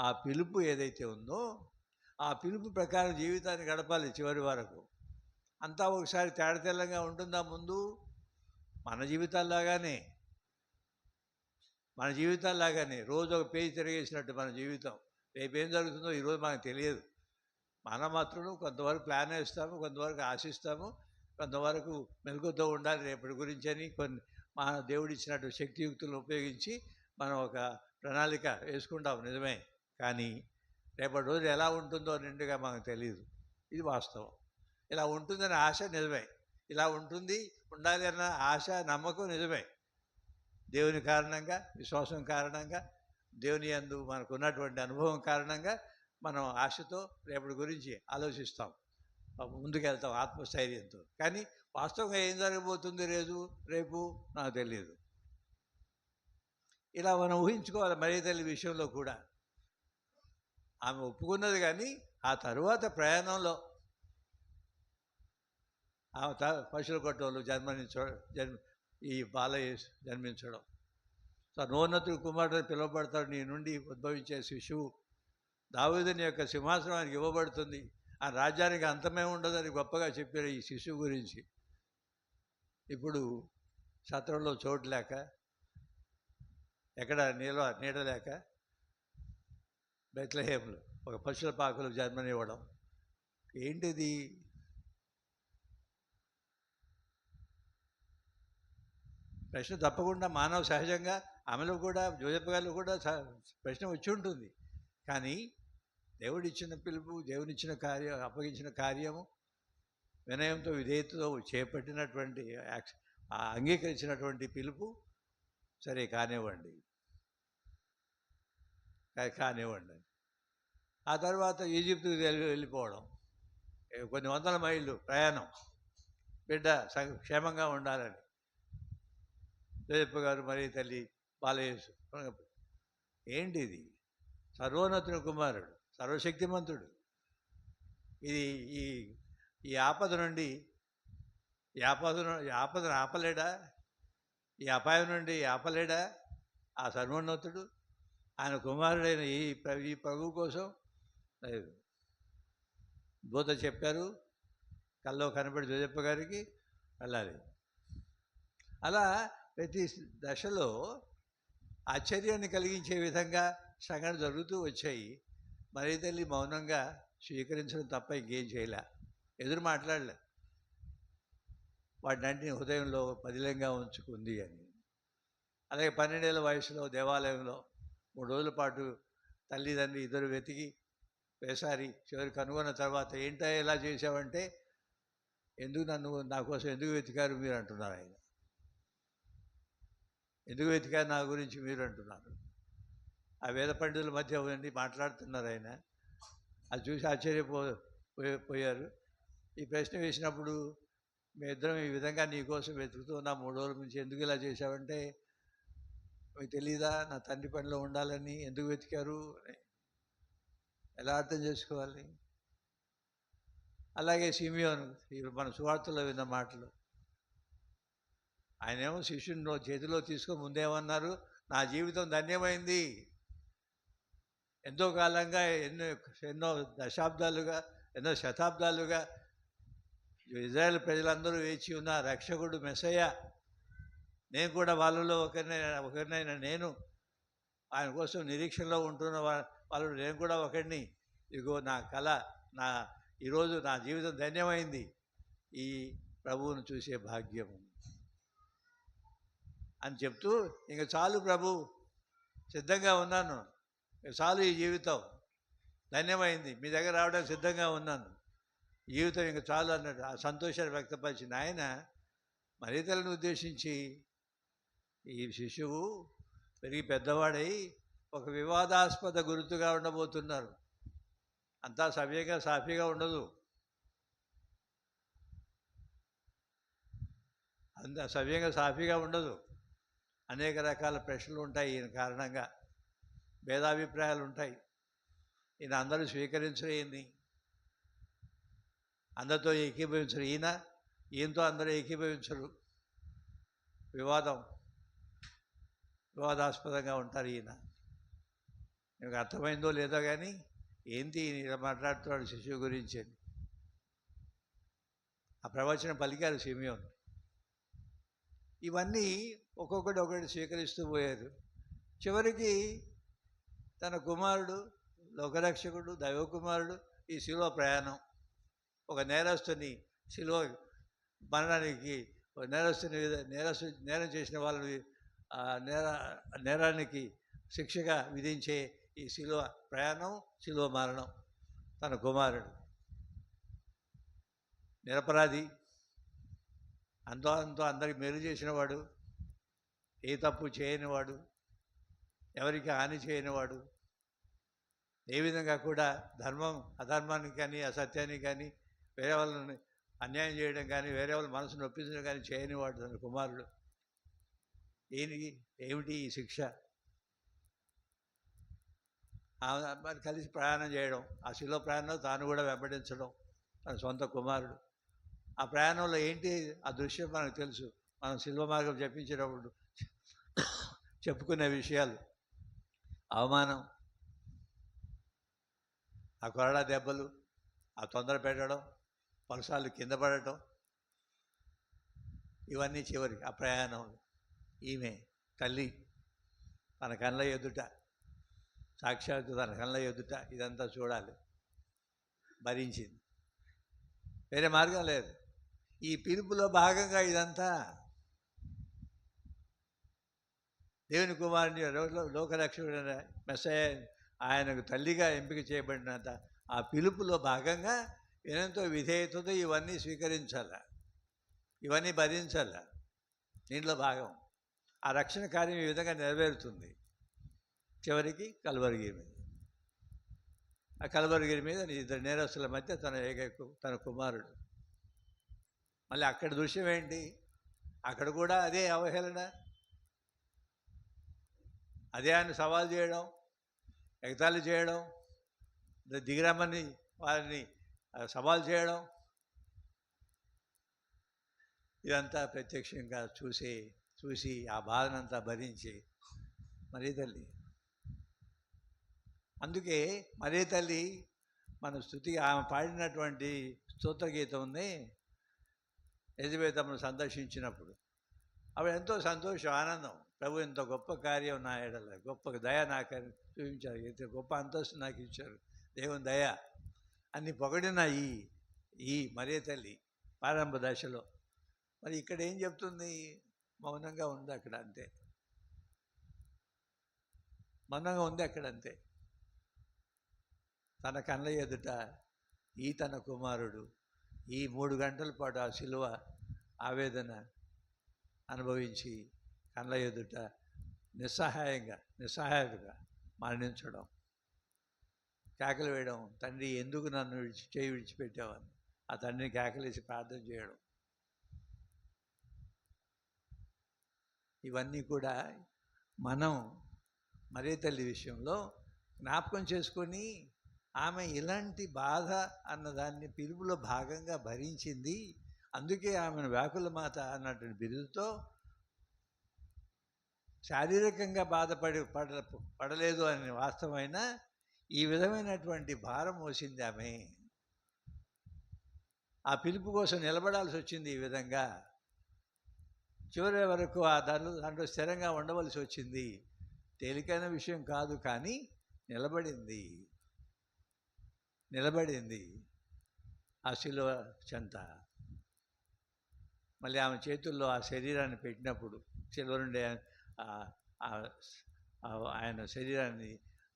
ఆ పిలుపు ఏదైతే ఉందో ఆ పిలుపు ప్రకారం జీవితాన్ని గడపాలి చివరి వరకు. అంతా ఒకసారి తేడతెల్లంగా ఉంటుందా ముందు? మన జీవితాల్లాగానే రోజు ఒక పేజీ తిరిగేసినట్టు మన జీవితం. రేపేం జరుగుతుందో ఈరోజు మనకు తెలియదు. మనం మాత్రం కొంతవరకు ప్లాన్ వేస్తాము, కొంతవరకు ఆశిస్తాము, కొంతవరకు మెలకువతో ఉండాలి రేపటి గురించి అని కొన్ని మన దేవుడిచ్చినట్టు శక్తియుక్తులను ఉపయోగించి మనం ఒక ప్రణాళిక వేసుకుంటాం, నిజమే. కానీ రేపటి రోజు ఎలా ఉంటుందో నిండుగా మనకు తెలియదు. ఇది వాస్తవం. ఇలా ఉంటుందనే ఆశ నిజమే, ఇలా ఉండాలి అన్న ఆశ, నమ్మకం నిజమే. దేవుని కారణంగా, విశ్వాసం కారణంగా, దేవుని యందు మనకు ఉన్నటువంటి అనుభవం కారణంగా మనం ఆశతో రేపటి గురించి ఆలోచిస్తాం, ముందుకెళ్తాం ఆత్మస్థైర్యంతో. కానీ వాస్తవంగా ఏం జరగబోతుంది రేపు నాకు తెలియదు. ఇలా మనం ఊహించుకోవాలి. మరియ తల్లి విషయంలో కూడా ఆమె ఒప్పుకున్నది, కానీ ఆ తరువాత ప్రయాణంలో ఆమె పశువుల కొట్టంలో ఈ బాలయ్య జన్మించడం, సర్వోన్నతుడు కుమారుడు పిలువబడతాడు, నీ నుండి ఉద్భవించే శిశువు దావీదుని యొక్క సింహాసనానికి ఇవ్వబడుతుంది, ఆ రాజ్యానికి అంతమే ఉండదని గొప్పగా చెప్పారు ఈ శిశువు గురించి. ఇప్పుడు సత్రంలో చోటు లేక, ఎక్కడ నీడ లేక బెత్లెహేములో ఒక పశువుల పాకలు జన్మనివ్వడం ఏంటిది? ప్రశ్న తప్పకుండా మానవ సహజంగా ఆమెలో కూడా, జోజప్ప గారిలో కూడా ప్రశ్న వచ్చి ఉంటుంది. కానీ దేవుడిచ్చిన పిలుపు, దేవునిచ్చిన కార్యం, అప్పగించిన కార్యము వినయంతో విధేయతతో చేపట్టినటువంటి అంగీకరించినటువంటి పిలుపు సరే కానివ్వండి కానివ్వండి. ఆ తర్వాత ఈజిప్ట్కి వెళ్ళిపోవడం, కొన్ని వందల మైళ్ళు ప్రయాణం, బిడ్డ క్షేమంగా ఉండాలని. యోసేపు గారు మరి తల్లి బాలయేసు, ఏంటి ఇది? సర్వోన్నతుని కుమారుడు, సర్వశక్తిమంతుడు. ఇది ఈ ఈ ఆపద నుండి ఆపదను ఆపలేడా? ఈ అపాయం నుండి ఆపలేడా ఆ సర్వోన్నతుడు? ఆయన కుమారుడైన ఈ ప్రభు కోసం దూత చెప్పారు, కల్లో కనబడి యోసేపు గారికి వెళ్ళాలి. అలా ప్రతి దశలో ఆశ్చర్యాన్ని కలిగించే విధంగా సంఘటన జరుగుతూ వచ్చాయి. మరి తల్లి మౌనంగా స్వీకరించడం తప్ప ఇంకేం చేయలే, ఎదురు మాట్లాడలే. వాటిని హృదయంలో పదిలంగా ఉంచుకుంది అని. అలాగే 12 ఏళ్ళ వయసులో దేవాలయంలో 3 రోజుల పాటు తల్లిదండ్రి ఇద్దరు వెతికి వేసారి చివరి కనుగొన్న తర్వాత, ఏంటో ఎలా చేసావంటే, నా కోసం ఎందుకు వెతికారు మీరు అంటున్నారు ఆయన. ఎందుకు వెతికారు నా గురించి మీరు అంటున్నారు. ఆ వేద పండితుల మధ్య ఉండి మాట్లాడుతున్నారు ఆయన. అది చూసి ఆశ్చర్యపోయారు. ఈ ప్రశ్న వేసినప్పుడు, మీ ఇద్దరం ఈ విధంగా నీకోసం వెతుకుతున్నా 3 రోజుల నుంచి, ఎందుకు ఇలా చేశావంటే, మీకు తెలీదా నా తండ్రి పనిలో ఉండాలని, ఎందుకు వెతికారు అని. ఎలా అర్థం చేసుకోవాలి? అలాగే సిమియోను, మన సువార్తలో విన్న మాటలు, ఆయనేమో శిష్యుని చేతిలో తీసుకొని ముందేమన్నారు, నా జీవితం ధన్యమైంది, ఎంతో కాలంగా ఎన్నో దశాబ్దాలుగా ఎన్నో శతాబ్దాలుగా ఇజ్రాయెల్ ప్రజలందరూ వేచి ఉన్న రక్షకుడు మెస్సయ్య, నేను కూడా వాళ్ళలో ఒకరినైనా నేను ఆయన కోసం నిరీక్షణలో ఉంటున్న వాళ్ళు నేను కూడా ఒకడిని. ఇదిగో నా కళ, ఈరోజు నా జీవితం ధన్యమైంది, ఈ ప్రభువును చూసే భాగ్యము అని చెప్తూ, ఇంక చాలు ప్రభు, సిద్ధంగా ఉన్నాను, చాలు ఈ జీవితం ధన్యమైంది, మీ దగ్గర రావడానికి సిద్ధంగా ఉన్నాను, జీవితం ఇంక చాలు అన్నట్టు ఆ సంతోషాన్ని వ్యక్తపరిచిన ఆయన మరీతలను ఉద్దేశించి, ఈ శిశువు పెరిగి పెద్దవాడై ఒక వివాదాస్పద గుర్తుగా ఉండబోతున్నారు. అంతా సవ్యంగా సాఫీగా ఉండదు, అంత సవ్యంగా సాఫీగా ఉండదు. అనేక రకాల ప్రశ్నలు ఉంటాయి ఈయన కారణంగా, భేదాభిప్రాయాలు ఉంటాయి. ఈయన అందరూ స్వీకరించరు, ఈయన్ని అందరితో ఏకీభవించరు, ఈయనతో అందరూ ఏకీభవించరు, వివాదాస్పదంగా ఉంటారు. ఈయన మీకు అర్థమైందో లేదో కానీ, ఏంటి ఇలా మాట్లాడుతున్నాడు శిశువు గురించి అని ఆ ప్రవచనం పలికారు సిమియోను. ఇవన్నీ ఒకటి స్వీకరిస్తూ పోయారు. చివరికి తన కుమారుడు, లోకరక్షకుడు, దైవకుమారుడు ఈ శిలువ ప్రయాణం, ఒక నేరస్తుని శిలువ మరణానికి, నేరం చేసిన వాళ్ళని నేరానికి శిక్షగా విధించే ఈ శిలువ ప్రయాణం, శిలువ మరణం. తన కుమారుడు నిరపరాధి, అంతో అందరికి మేలు చేసినవాడు, ఏ తప్పు చేయనివాడు, ఎవరికి హాని చేయనివాడు, ఏ విధంగా కూడా అధర్మానికి కానీ అసత్యానికి కానీ వేరే వాళ్ళని అన్యాయం చేయడం కానీ వేరే వాళ్ళ మనసును నొప్పించడం కానీ చేయనివాడు తన కుమారుడు. ఏమిటి ఈ శిక్ష? మరి కలిసి ప్రయాణం చేయడం, ఆ శిలువ ప్రయాణంలో తాను కూడా వెంబడించడం, తన సొంత కుమారుడు. ఆ ప్రయాణంలో ఏంటి ఆ దృశ్యం మనకు తెలుసు. మనం శిలువ మార్గం చెప్పించేటప్పుడు చెప్పుకునే విషయాలు, అవమానం, ఆ కొరడా దెబ్బలు, ఆ తొందర పెట్టడం, పలుసార్లు కింద పడటం, ఇవన్నీ చివరికి ఆ ప్రయాణంలో ఈమె తల్లి తన కళ్ళ ఎదుట, సాక్షాత్తు తన కళ్ళ ఎదుట ఇదంతా చూడాలి, భరించింది. వేరే మార్గం లేదు. ఈ పిలుపులో భాగంగా ఇదంతా దేవుని కుమారుని లోకరక్షకుడైన మెస్సయ్య ఆయనకు తల్లిగా ఎంపిక చేయబడినంత ఆ పిలుపులో భాగంగా వినంతో విధేయతతో ఇవన్నీ స్వీకరించాల, ఇవన్నీ భరించాల, దీంట్లో భాగం. ఆ రక్షణ కార్యం ఈ విధంగా నెరవేరుతుంది. చివరికి కల్వరిగిరి మీద, ఆ కల్వరిగిరి మీద ఇద్దరు నేరస్తుల మధ్య తన కుమారుడు. మళ్ళీ అక్కడ దృశ్యం ఏంటి? అక్కడ కూడా అదే అవహేళన, అదే ఆయన సవాల్ చేయడం, ఎగతాళి చేయడం, దిగిరమ్మని వారిని సవాల్ చేయడం, ఇదంతా ప్రత్యక్షంగా చూసి ఆ బాధనంతా భరించి మరీ తల్లి. అందుకే మరీ తల్లి మన స్తుతి ఆమె పాడినటువంటి స్తోత్ర గీతం ఉంది. ఎలిజబెతమ్మను సందర్శించినప్పుడు ఆవిడ ఎంతో సంతోషం, ఆనందం. ప్రభు ఇంత గొప్ప కార్యం నా ఎడల, గొప్ప దయ నాకు చూపించారు, ఇంత గొప్ప అంతస్తు నాకు ఇచ్చారు, దేవుని దయ అన్ని పొగడిన ఈ మరీ తల్లి ప్రారంభ దశలో. మరి ఇక్కడ ఏం చెప్తుంది? మౌనంగా ఉంది అక్కడ, అంతే. మౌనంగా ఉంది అక్కడ, అంతే. తన కళ్ళ ఎదుట తన కుమారుడు ఈ 3 గంటల పాటు ఆ శిలువ ఆవేదన అనుభవించి కళ్ళ ఎదుట నిస్సహాయంగా మరణించడం, కేకలు వేయడం, తండ్రి ఎందుకు నన్ను విడిచిపెట్టావని ఆ తండ్రిని కేకలేసి ప్రార్థన చేయడం, ఇవన్నీ కూడా మనం మరీ తల్లి విషయంలో జ్ఞాపకం చేసుకొని ఆమె ఇలాంటి బాధ అన్నదాన్ని పిలుపులో భాగంగా భరించింది. అందుకే ఆమెను వ్యాకుల మాత అన్నటువంటి బిరుదుతో శారీరకంగా పడలేదు అని వాస్తవమైన ఈ విధమైనటువంటి భారం మోసింది ఆమె. ఆ పిలుపు కోసం నిలబడాల్సి వచ్చింది. ఈ విధంగా చివరి వరకు ఆ దాంట్లో స్థిరంగా ఉండవలసి వచ్చింది. తేలికైన విషయం కాదు, కానీ నిలబడింది ఆ శిలువ చెంత. మళ్ళీ ఆమె చేతుల్లో ఆ శరీరాన్ని పెట్టినప్పుడు, శిలువ నుండి ఆయన శరీరాన్ని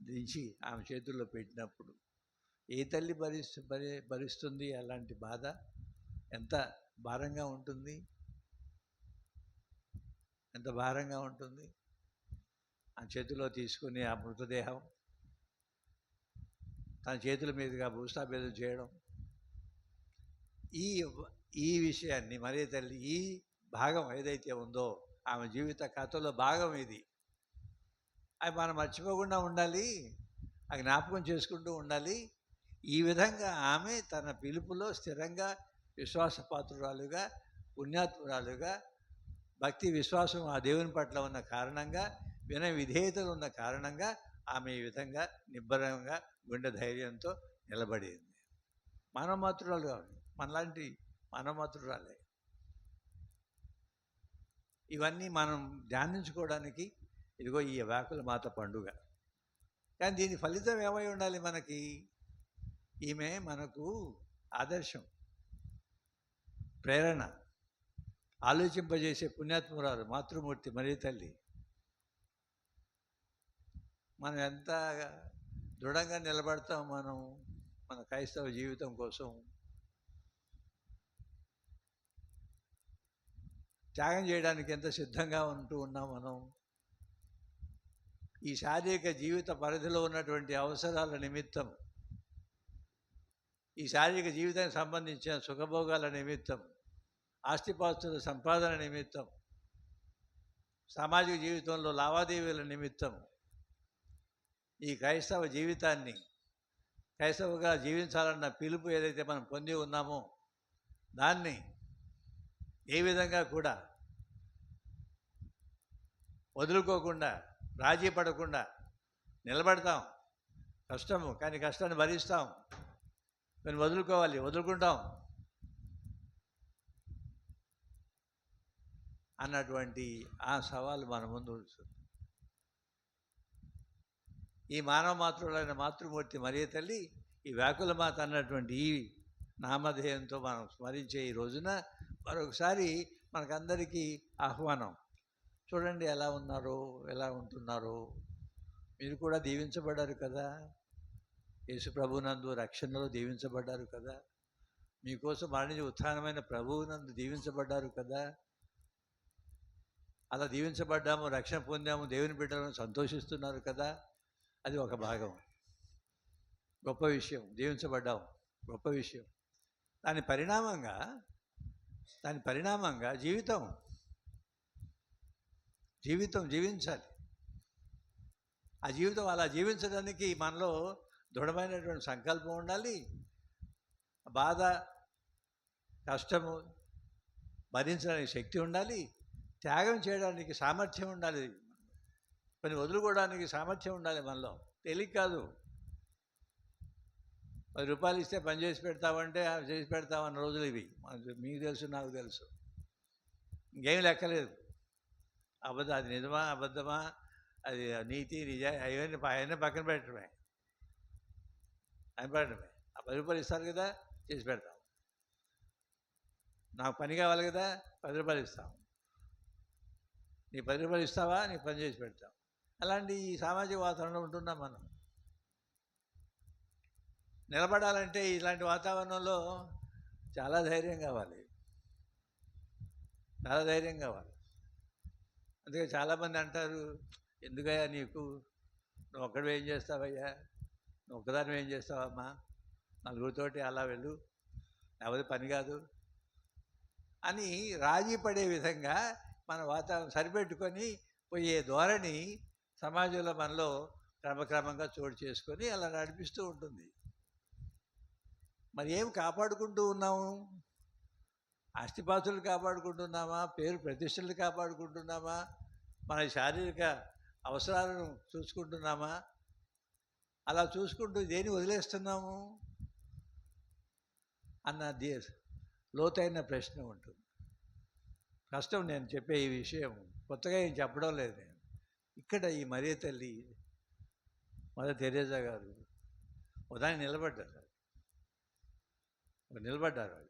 దించి ఆమె చేతుల్లో పెట్టినప్పుడు ఏ తల్లి భరిస్తుంది అలాంటి బాధ? ఎంత భారంగా ఉంటుంది, ఎంత భారంగా ఉంటుంది. ఆ చేతిలో తీసుకుని ఆ మృతదేహం తన చేతుల మీదుగా భూస్థాపితం చేయడం, ఈ విషయాన్ని మరీ తల్లి ఈ భాగం ఏదైతే ఉందో ఆమె జీవిత కథలో భాగం ఇది. అది మనం మర్చిపోకుండా ఉండాలి, ఆ జ్ఞాపకం చేసుకుంటూ ఉండాలి. ఈ విధంగా ఆమె తన పిలుపులో స్థిరంగా విశ్వాసపాత్రురాలుగా, పుణ్యాత్మురాలుగా, భక్తి విశ్వాసం ఆ దేవుని పట్ల ఉన్న కారణంగా, వినయ విధేయతలు ఉన్న కారణంగా ఆమె ఈ విధంగా నిబ్బరంగా గుండె ధైర్యంతో నిలబడింది. మానవమాతృరాలు కావాలి, మనలాంటి మానవమాతృరాలే. ఇవన్నీ మనం ధ్యానించుకోవడానికి ఇదిగో ఈ వ్యాకుల మాత పండుగ. కానీ దీని ఫలితం ఏమై ఉండాలి మనకి? ఈమె మనకు ఆదర్శం, ప్రేరణ, ఆలోచింపజేసే పుణ్యాత్మురాలు మాతృమూర్తి మరీ తల్లి. మనం ఎంత దృఢంగా నిలబడతాం మన క్రైస్తవ జీవితం కోసం, త్యాగం చేయడానికి ఎంత సిద్ధంగా ఉన్నాం మనం. ఈ శారీరక జీవిత పరిధిలో ఉన్నటువంటి అవసరాల నిమిత్తం, ఈ శారీరక జీవితానికి సంబంధించిన సుఖభోగాల నిమిత్తం, ఆస్తిపాస్తుల సంపాదన నిమిత్తం, సామాజిక జీవితంలో లావాదేవీల నిమిత్తం ఈ క్రైస్తవ జీవితాన్ని, క్రైస్తవుగా జీవించాలన్న పిలుపు ఏదైతే మనం పొంది ఉన్నామో దాన్ని ఏ విధంగా కూడా వదులుకోకుండా, రాజీ పడకుండా నిలబడతాం. కష్టము, కానీ కష్టాన్ని భరిస్తాం. కానీ వదులుకుంటాం అన్నటువంటి ఆ సవాలు మన ముందు ఉంటుంది. ఈ మానవ మాతృలైన మాతృమూర్తి మరీ తల్లి ఈ వ్యాకుల మాత అన్నటువంటి ఈ నామధేయంతో మనం స్మరించే ఈ రోజున మరొకసారి మనకందరికీ ఆహ్వానం. చూడండి ఎలా ఉన్నారో, ఎలా ఉంటున్నారో. మీరు కూడా దీవించబడ్డారు కదా, యేసు ప్రభువునందు రక్షణలో దీవించబడ్డారు కదా, మీకోసం మరణించి ఉత్థానమైన ప్రభువునందు దీవించబడ్డారు కదా. అలా దీవించబడ్డాము, రక్షణ పొందాము, దేవుని బిడ్డలను సంతోషిస్తున్నారు కదా, అది ఒక భాగం. గొప్ప విషయం, దీవించబడ్డాము, గొప్ప విషయం. దాని పరిణామంగా జీవితం జీవించాలి. ఆ జీవితం అలా జీవించడానికి మనలో దృఢమైనటువంటి సంకల్పం ఉండాలి. బాధ, కష్టము భరించడానికి శక్తి ఉండాలి. త్యాగం చేయడానికి సామర్థ్యం ఉండాలి. కొన్ని వదులుకోవడానికి సామర్థ్యం ఉండాలి మనలో. తేలిక కాదు. 10 రూపాయలు ఇస్తే పని చేసి పెడతామంటే చేసి పెడతామన్న రోజులు ఇవి. మీకు తెలుసు, నాకు తెలుసు. ఇంకేం లెక్కలేదు. అది నిజమా అబద్ధమా, అది నీతి నిజా, అవన్నీ పక్కన పెట్టడమే. ఆ 10 రూపాయలు ఇస్తారు కదా, చేసి పెడతాం. నాకు పని కావాలి కదా, 10 రూపాయలు ఇస్తాం. నీ 10 రూపాయలు ఇస్తావా, నీకు పని చేసి పెడతాం. అలాంటి ఈ సామాజిక వాతావరణం ఉంటున్నాం మనం. నిలబడాలంటే ఇలాంటి వాతావరణంలో చాలా ధైర్యం కావాలి. అందుకే చాలామంది అంటారు, ఎందుకయ్యా నీకు, నువ్వు ఒక్కడివి ఏం చేస్తావయ్యా, నువ్వు ఒక్కదాన్ని ఏం చేస్తావమ్మా, నలుగురితోటి అలా వెళ్ళు, లేకపోతే పని కాదు అని రాజీ పడే విధంగా మన వాతావరణం సరిపెట్టుకొని పోయే ధోరణి సమాజంలో మనలో క్రమక్రమంగా చోటు చేసుకొని అలా నడిపిస్తూ ఉంటుంది. మరి ఏం కాపాడుకుంటూ ఉన్నాము? ఆస్తిపాస్తులు కాపాడుకుంటున్నామా, పేరు ప్రతిష్టలు కాపాడుకుంటున్నామా, మన శారీరక అవసరాలను చూసుకుంటున్నామా? అలా చూసుకుంటూ దేన్ని వదిలేస్తున్నాము అన్న లోతైన ప్రశ్న ఉంటుంది. కష్టం నేను చెప్పే ఈ విషయం కొత్తగా ఏం చెప్పడం లేదు నేను. ఇక్కడ ఈ మరియ తల్లి, మదర్ తెరేసా గారు ఉదాహరణ నిలబడ్డారు.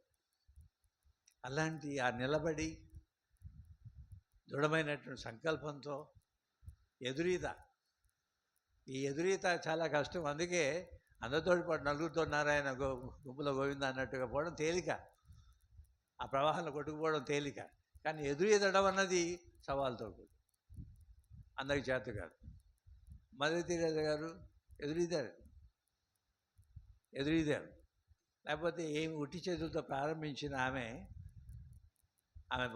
అలాంటి ఆ నిలబడి దృఢమైనటువంటి సంకల్పంతో ఈ ఎదురీత చాలా కష్టం. అందుకే అందరితో పాటు నలుగురితో నారాయణ గుంపులో గోవింద అన్నట్టుగా పోవడం తేలిక, ఆ ప్రవాహంలో కొట్టుకుపోవడం తేలిక. కానీ ఎదురీదడం అన్నది సవాల్తో కూడి, అందరికి చేత కాదు. మదర్ తెరేసా గారు ఎదురీదారు. లేకపోతే ఏమి ఉట్టి చేతులతో ప్రారంభించిన ఆమె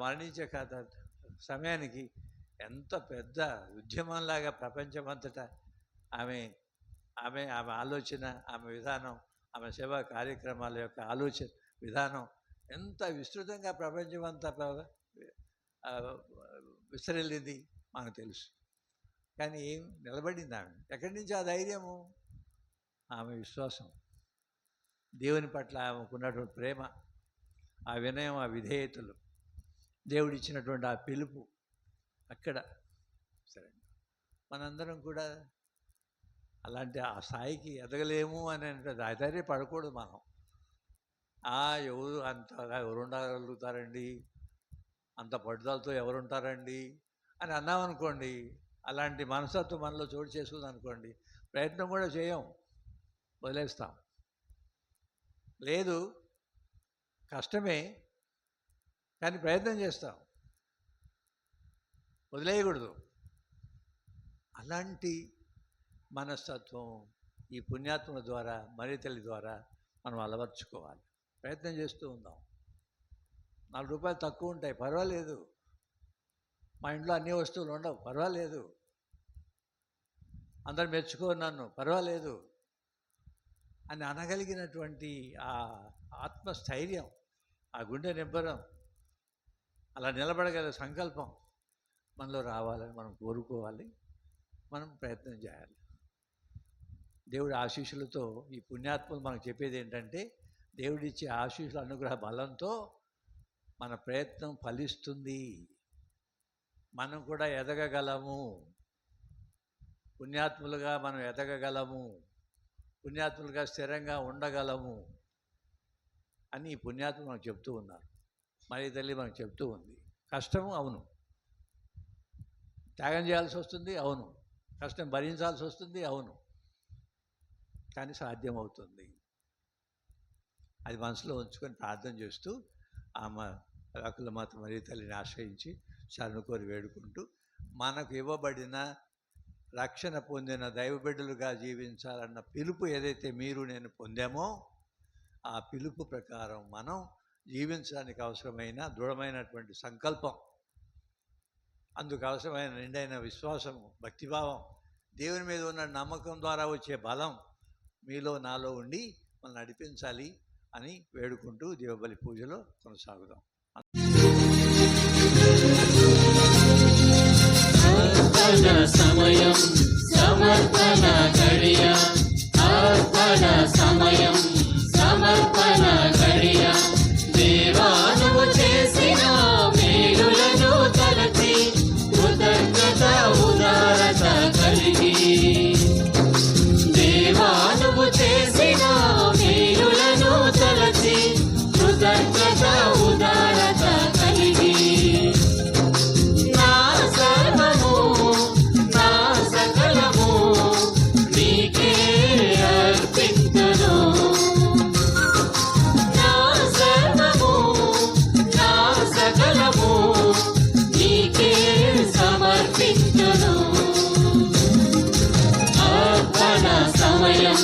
మరణించే సమయానికి ఎంత పెద్ద ఉద్యమంలాగా ప్రపంచమంతటా ఆమె ఆలోచన, ఆమె విధానం, ఆమె సేవా కార్యక్రమాల యొక్క ఆలోచన విధానం ఎంత విస్తృతంగా ప్రపంచమంతా విస్తరెళ్ళింది మనకు తెలుసు. కానీ ఏం నిలబడింది ఆమె? ఎక్కడి నుంచి ఆ ధైర్యము? ఆమె విశ్వాసం, దేవుని పట్ల ఆమెకున్నటువంటి ప్రేమ, ఆ వినయం, ఆ విధేయతలు, దేవుడిచ్చినటువంటి ఆ పిలుపు. అక్కడ సరే మనందరం కూడా అలాంటి ఆ స్థాయికి ఎదగలేము అని అంటే పడకూడదు మనం. ఎవరు ఉండగలుగుతారండి, అంత పట్టుదలతో ఎవరుంటారండి అని అన్నామనుకోండి, అలాంటి మనస్తత్వం మనలో చోటు చేసుకుంది అనుకోండి, ప్రయత్నం కూడా చేయం, వదిలేస్తాం. లేదు, కష్టమే కానీ ప్రయత్నం చేస్తాం, వదిలేయకూడదు. అలాంటి మనస్తత్వం ఈ పుణ్యాత్మల ద్వారా, మరియ తల్లి ద్వారా మనం అలవర్చుకోవాలి. ప్రయత్నం చేస్తూ ఉందాం. 4 రూపాయలు తక్కువ ఉంటాయి, పర్వాలేదు. మా ఇంట్లో అన్ని వస్తువులు ఉండవు, పర్వాలేదు. అందరు మెచ్చుకోరు నన్ను, పర్వాలేదు అని అనగలిగినటువంటి ఆ ఆత్మస్థైర్యం, ఆ గుండె నిబ్బరం, అలా నిలబడగల సంకల్పం మనలో రావాలని మనం కోరుకోవాలి. మనం ప్రయత్నం చేయాలి. దేవుడి ఆశీస్సులతో ఈ పుణ్యాత్మలు మనకు చెప్పేది ఏంటంటే, దేవుడిచ్చే ఆశీస్సుల అనుగ్రహ బలంతో మన ప్రయత్నం ఫలిస్తుంది. మనం కూడా ఎదగగలము, పుణ్యాత్ములుగా మనం ఎదగగలము, పుణ్యాత్ములుగా స్థిరంగా ఉండగలము అని ఈ పుణ్యాత్ములు మనకు చెప్తూ ఉన్నారు. మరి తల్లి మనకు చెప్తూ ఉంది. కష్టము, అవును. త్యాగం చేయాల్సి వస్తుంది, అవును. కష్టం భరించాల్సి వస్తుంది, అవును. కానీ సాధ్యమవుతుంది. అది మనసులో ఉంచుకొని ప్రార్థన చేస్తూ ఆమె అకులమాత మరి తల్లిని ఆశ్రయించి శరణు కోరి వేడుకుంటూ మనకు ఇవ్వబడిన రక్షణ పొందిన దైవబిడ్డలుగా జీవించాలన్న పిలుపు ఏదైతే మీరు నేను పొందామో ఆ పిలుపు ప్రకారం మనం జీవించడానికి అవసరమైన దృఢమైనటువంటి సంకల్పం, అందుకు అవసరమైన నిండైన విశ్వాసము, భక్తిభావం, దేవుని మీద ఉన్న నమ్మకం ద్వారా వచ్చే బలం మీలో నాలో ఉండి మనం నడిపించాలి అని వేడుకుంటూ దేవబలి పూజలో కొనసాగుదాం. సమయం సమర్పణ గడియ, అర్పణ సమయం సమర్పణ గడియ. దేవా నువ్వు చేసిన మేలులను తలచి కృతజ్ఞత ఉదారత కలిగి, దేవా నువ్వు చేసిన మేలులను తలచి కృతజ్ఞత ఉదారత కలిగి, నా సర్వము నా సకలము నీకే అర్పింతును, నా సర్వము నా సకలము నీకే సమర్పింతును. అర్పణ సమయం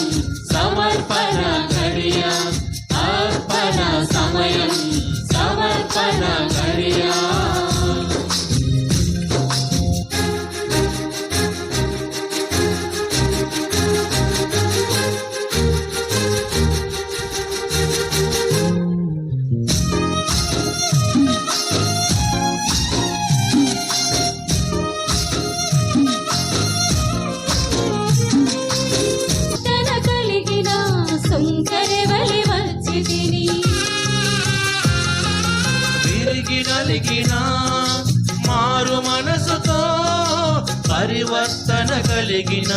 సమర్పణ గడియ, అర్పణ సమయం సమర్పణ గడియ. తన కలిగిన సుంకరెవలి వచ్చి తిని, విరిగి నలిగిన మారు మనసుతో పరివర్తన కలిగిన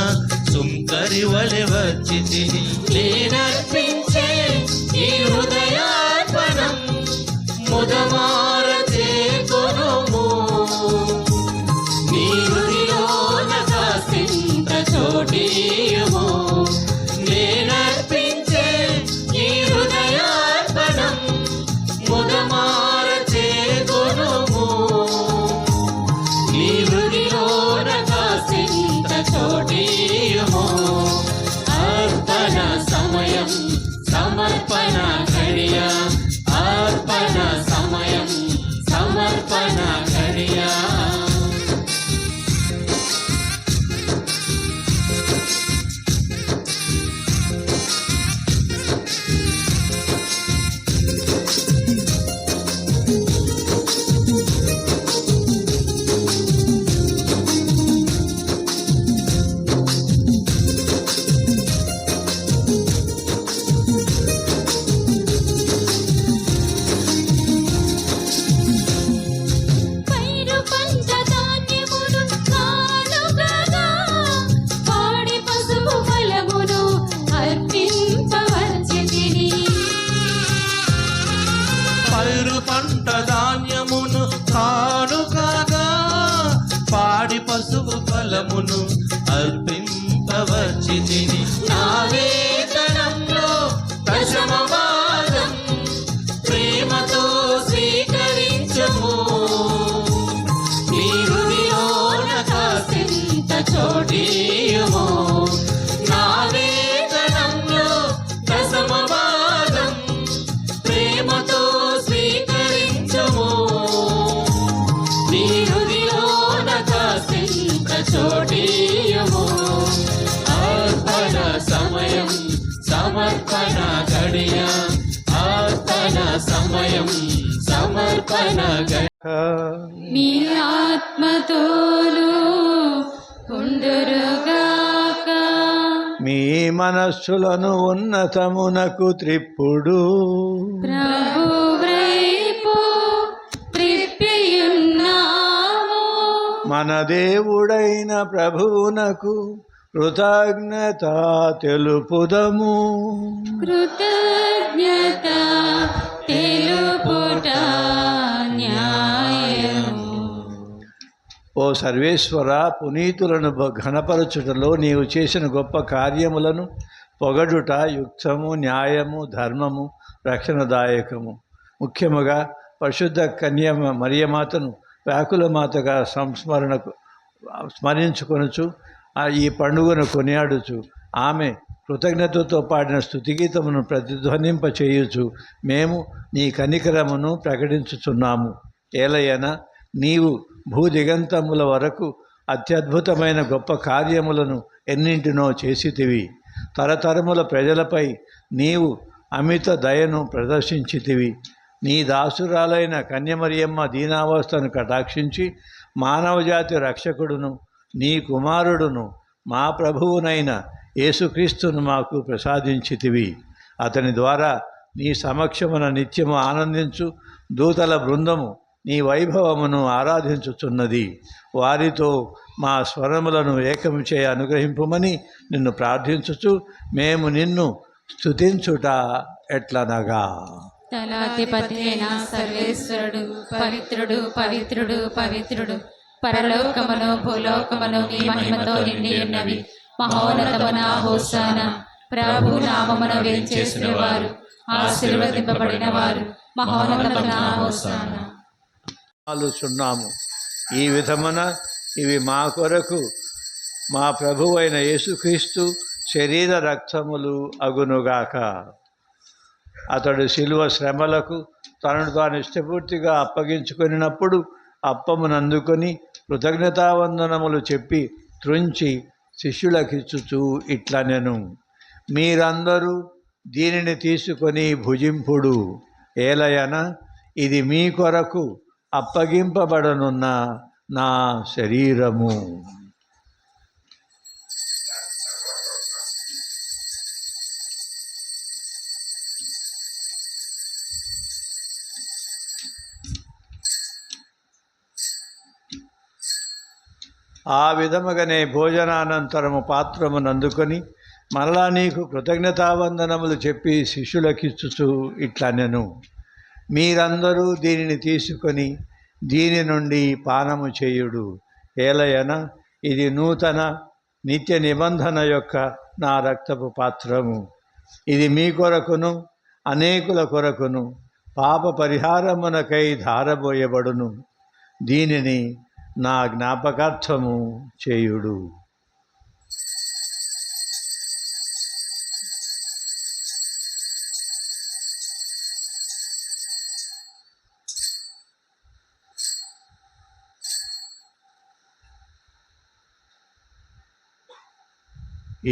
సుంకరి వలె వచ్చి తిని, నేనర్పించే ఈ హృదయార్పణం ముదమార చేకొనుము, నీ హృదయోన కాసింత చోటియుము. నేనర్పించే ఈ హృదయార్పణం ముదమార చేకొనుము, నీ హృదయోన కాసింత చోటియుము. అర్పణ సమయం సమర్పణ గడియ, అర్పణ సమయం సమర్పణ గడియ. పైరు పంట ధాన్యమును కానుకగా, పాడి పసుపు ఫలమును అర్పింపవచ్చి తిని, పైరు పంట ధాన్యమును కానుకగా, పాడి పశువు ఫలమును అర్పింపవచ్చి తిని, నా వేతనంలో దశమ భాగం ప్రేమతో స్వీకరించుము, నీ హృదయోన కాసింత చోటియుము. నా వేతనంలో దశమ భాగం ప్రేమతో స్వీకరించుము, నీ హృదయోన కాసింత చోటియుము. అర్పణ సమయం సమర్పణ గడియ, అర్పణ సమయం సమర్పణ గడియ. మీ ఆత్మతోను ఉండురుగాక. మీ మనస్సులను ఉన్నతమునకు త్రిప్పుడు, ప్రభు వైపు త్రిప్పియున్నాము, మన దేవుడైన ప్రభువునకు కృతజ్ఞత తెలుపుదము. కృతజ్ఞత తెలుపుట న్యాయము. ఓ సర్వేశ్వర, పునీతులను ఘనపరచుటలో నీవు చేసిన గొప్ప కార్యములను పొగడుట యుక్తము, న్యాయము, ధర్మము, రక్షణదాయకము. ముఖ్యముగా పరిశుద్ధ కన్య మరియమాతను వ్యాకుల మాతగా స్మరించుకొనుచు ఈ పండుగను కొనియాడుచు ఆమె కృతజ్ఞతతో పాడిన స్తుతిగీతమును ప్రతిధ్వనింప చేయుచు మేము నీ కనికరమును ప్రకటించుచున్నాము. ఏలయన నీవు భూదిగంతముల వరకు అత్యద్భుతమైన గొప్ప కార్యములను ఎన్నింటినో చేసితివి. తరతరముల ప్రజలపై నీవు అమిత దయను ప్రదర్శించితివి. నీ దాసురాలైన కన్యమరియమ్మ దీనావస్థను కటాక్షించి మానవజాతి రక్షకుడును నీ కుమారుడును మా ప్రభువునైన యేసుక్రీస్తును మాకు ప్రసాదించితివి. అతని ద్వారా నీ సమక్షమున నిత్యము ఆనందించు దూతల బృందము నీ వైభవమును ఆరాధించుచున్నది. వారితో మా స్వరములను ఏకము చేయ అనుగ్రహింపుమని నిన్ను ప్రార్థించుచు మేము నిన్ను స్తుతించుట ఎట్లనగా, తలాధిపతి అయిన సర్వేశ్వరుడు పవిత్రుడు పవిత్రుడు పవిత్రుడు, పరలోకమును భూలోకమును నీ మహిమతో నిండి ఉన్నవి. మహోన్నతమున హోసానా, ప్రభు నామమున వేంచేసిన వారు, ఆశీర్వదింపబడిన వారు, మహోన్నతమున హోసానా. ఆలోచున్నాము. ఈ విధమున ఇవి మా కొరకు మా ప్రభువైన యేసుక్రీస్తు శరీర రక్తములు అగునుగాక. అతడు శిలువ శ్రమలకు తనను తాను ఇష్టపూర్తిగా అప్పగించుకొనినప్పుడు అప్పమునందుకొని కృతజ్ఞతావందనములు చెప్పి త్రుంచి శిష్యులకిచ్చుచూ ఇట్లనెను, మీరందరూ దీనిని తీసుకొని భుజింపుడు. ఏలయన ఇది మీ కొరకు అప్పగింపబడనున్న నా శరీరము. ఆ విధముగానే భోజనానంతరము పాత్రమునందుకొని మరలా నీకు కృతజ్ఞతావందనములు చెప్పి శిష్యులకిచ్చుచు ఇట్లనెను, మీరందరూ దీనిని తీసుకొని దీని నుండి పానము చేయుడు. ఏలయన ఇది నూతన నిత్య నిబంధన యొక్క నా రక్తపు పాత్రము. ఇది మీ కొరకును అనేకుల కొరకును పాప పరిహారమునకై ధారబోయబడును. దీనిని నా జ్ఞాపకార్థము చేయుడు.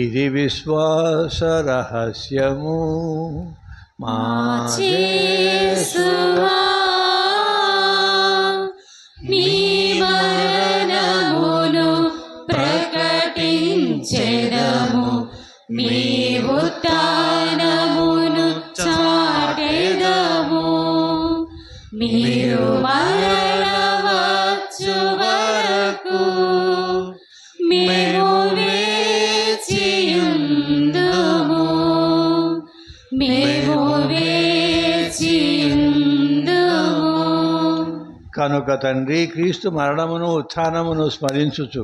ఇది విశ్వాస రహస్యము మా యేసువా, నీ మరణమును ప్రకటించెదము, మీ ఉత్థానమును చాటెదము. మీరు మరలవచ్చు వరకు మేము వేచియుందుము, మేము వేచియుందుము. కనుక తండ్రి, క్రీస్తు మరణమును ఉత్థానమును స్మరించుచు